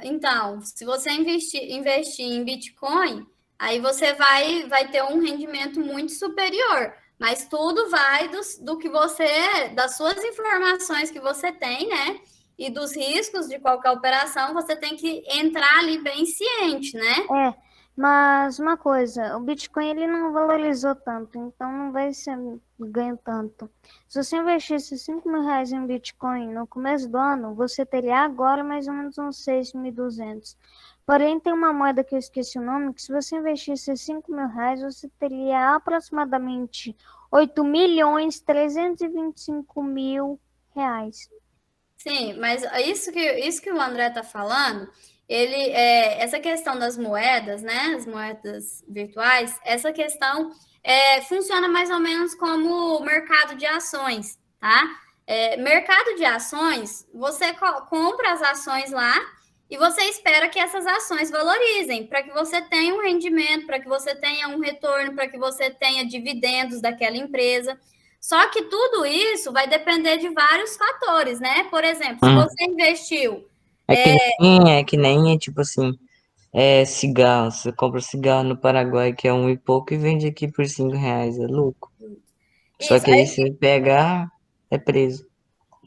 Então, se você investir em Bitcoin, aí você vai ter um rendimento muito superior. Mas tudo vai do que você, das suas informações que você tem, né? E dos riscos de qualquer operação, você tem que entrar ali bem ciente, né? Mas uma coisa, o Bitcoin ele não valorizou tanto, então não vai ser ganho tanto. Se você investisse 5 mil reais em Bitcoin no começo do ano, você teria agora mais ou menos uns 6.200. Porém, tem uma moeda que eu esqueci o nome, que se você investisse 5 mil reais, você teria aproximadamente 8.325.000 reais. Sim, mas isso que o André está falando, essa questão das moedas, né, as moedas virtuais, essa questão funciona mais ou menos como o mercado de ações, tá? Mercado de ações, você compra as ações lá e você espera que essas ações valorizem, para que você tenha um rendimento, para que você tenha um retorno, para que você tenha dividendos daquela empresa. Só que tudo isso vai depender de vários fatores, né? Por exemplo, se você investiu. É que nem, tipo assim, cigarro. Você compra cigarro no Paraguai, que é 1 e pouco, e vende aqui por 5 reais. É louco. Só Isso, que aí se pegar, é preso.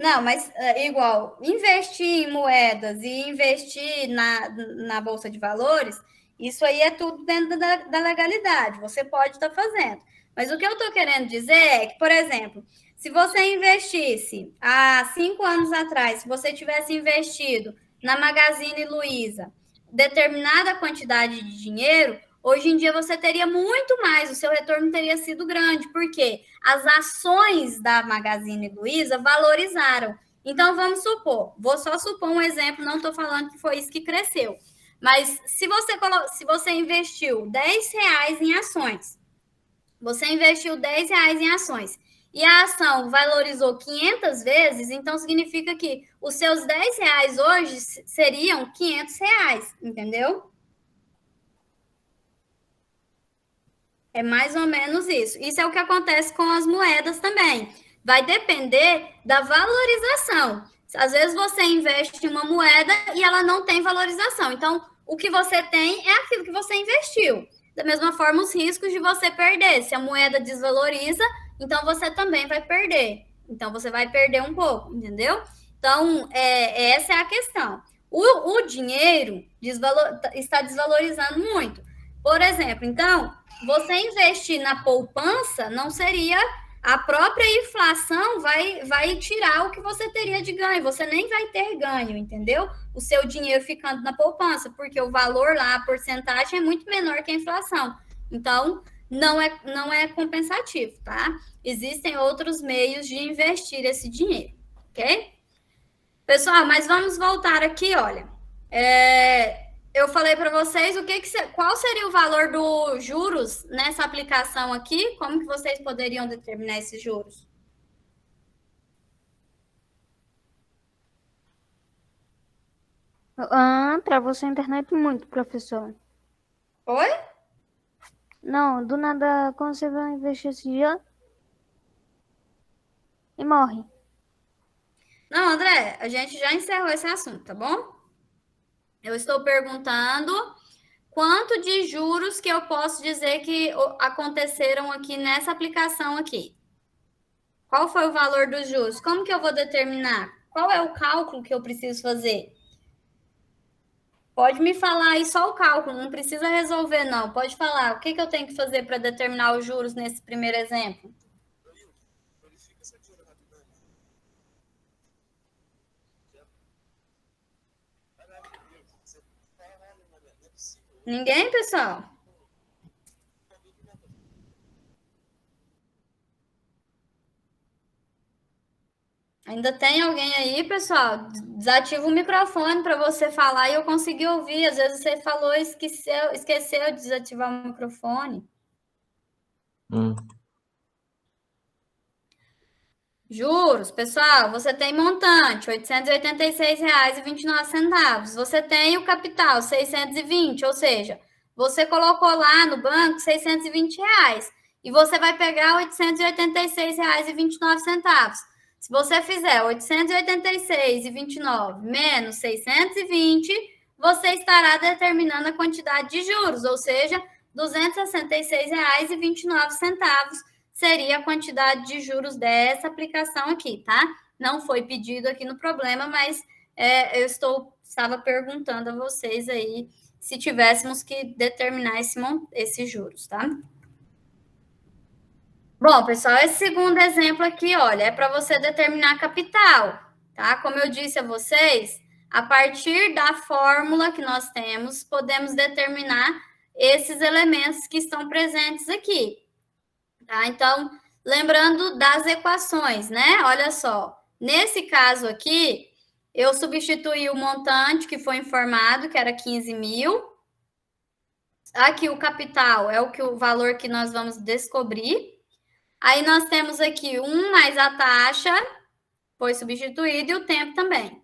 não, mas igual, investir em moedas e investir na Bolsa de Valores, isso aí é tudo dentro da legalidade, você pode estar fazendo. Mas o que eu estou querendo dizer é que, por exemplo, se você investisse há 5 anos atrás, se você tivesse investido na Magazine Luiza determinada quantidade de dinheiro, hoje em dia você teria muito mais, o seu retorno teria sido grande, porque as ações da Magazine Luiza valorizaram. Então, vamos supor, vou só supor um exemplo, não estou falando que foi isso que cresceu, mas se você investiu 10 reais em ações, você investiu 10 reais em ações, e a ação valorizou 500 vezes, então significa que os seus 10 reais hoje seriam 500 reais, entendeu? É mais ou menos isso. Isso é o que acontece com as moedas também. Vai depender da valorização. Às vezes você investe em uma moeda e ela não tem valorização. Então, o que você tem é aquilo que você investiu. Da mesma forma, os riscos de você perder. Se a moeda desvaloriza, então você também vai perder. Então, você vai perder um pouco, entendeu? Então, essa é a questão. O dinheiro está desvalorizando muito. Por exemplo, então, você investir na poupança não seria a própria inflação vai tirar o que você teria de ganho, você nem vai ter ganho, entendeu? O seu dinheiro ficando na poupança, porque o valor lá, a porcentagem é muito menor que a inflação. Então, não é compensativo, tá? Existem outros meios de investir esse dinheiro, ok? Pessoal, mas vamos voltar aqui, olha. Eu falei para vocês qual seria o valor dos juros nessa aplicação aqui? Como que vocês poderiam determinar esses juros? Travou sua internet muito, professor. Oi? Não, do nada, quando você vai investir esse dia e morre. Não, André, a gente já encerrou esse assunto, tá bom? Eu estou perguntando quanto de juros que eu posso dizer que aconteceram aqui nessa aplicação aqui. Qual foi o valor dos juros? Como que eu vou determinar? Qual é o cálculo que eu preciso fazer? Pode me falar aí só o cálculo, não precisa resolver, não. Pode falar. O que eu tenho que fazer para determinar os juros nesse primeiro exemplo? Ninguém, pessoal? Ainda tem alguém aí, pessoal? Desativa o microfone para você falar e eu conseguir ouvir. Às vezes você falou e esqueceu de desativar o microfone. Juros, pessoal, você tem montante, R$ 886,29. Você tem o capital, 620, ou seja, você colocou lá no banco R$ 620 e você vai pegar R$ 886,29. Se você fizer 886,29 menos 620, você estará determinando a quantidade de juros, ou seja, R$ 266,29 seria a quantidade de juros dessa aplicação aqui, tá? Não foi pedido aqui no problema, mas eu estava perguntando a vocês aí se tivéssemos que determinar esses juros, tá? Bom, pessoal, esse segundo exemplo aqui, olha, é para você determinar capital, tá? Como eu disse a vocês, a partir da fórmula que nós temos, podemos determinar esses elementos que estão presentes aqui, tá? Então, lembrando das equações, né? Olha só, nesse caso aqui, eu substituí o montante que foi informado, que era 15 mil. Aqui o capital é o valor que nós vamos descobrir. Aí nós temos aqui 1 mais a taxa, foi substituído, e o tempo também.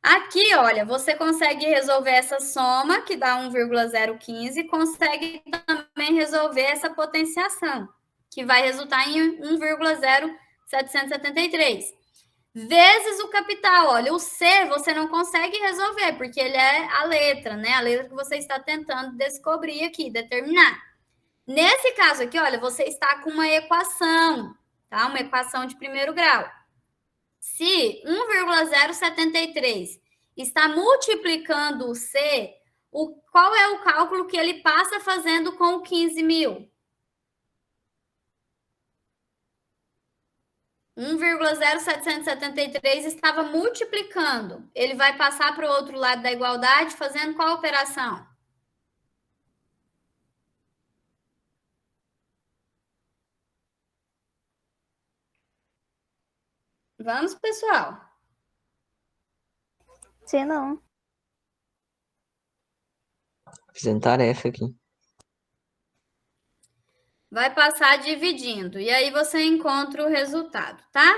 Aqui, olha, você consegue resolver essa soma, que dá 1,015, consegue também resolver essa potenciação, que vai resultar em 1,0773. Vezes o capital, olha, o C você não consegue resolver, porque ele é a letra, né? A letra que você está tentando descobrir aqui, determinar. Nesse caso aqui, olha, você está com uma equação, tá? Uma equação de primeiro grau. Se 1,073 está multiplicando o C, qual é o cálculo que ele passa fazendo com o 15 mil? 1,0773 estava multiplicando. Ele vai passar para o outro lado da igualdade fazendo qual operação? Vamos, pessoal. Se não. Fazendo tarefa aqui. Vai passar dividindo. E aí você encontra o resultado, tá?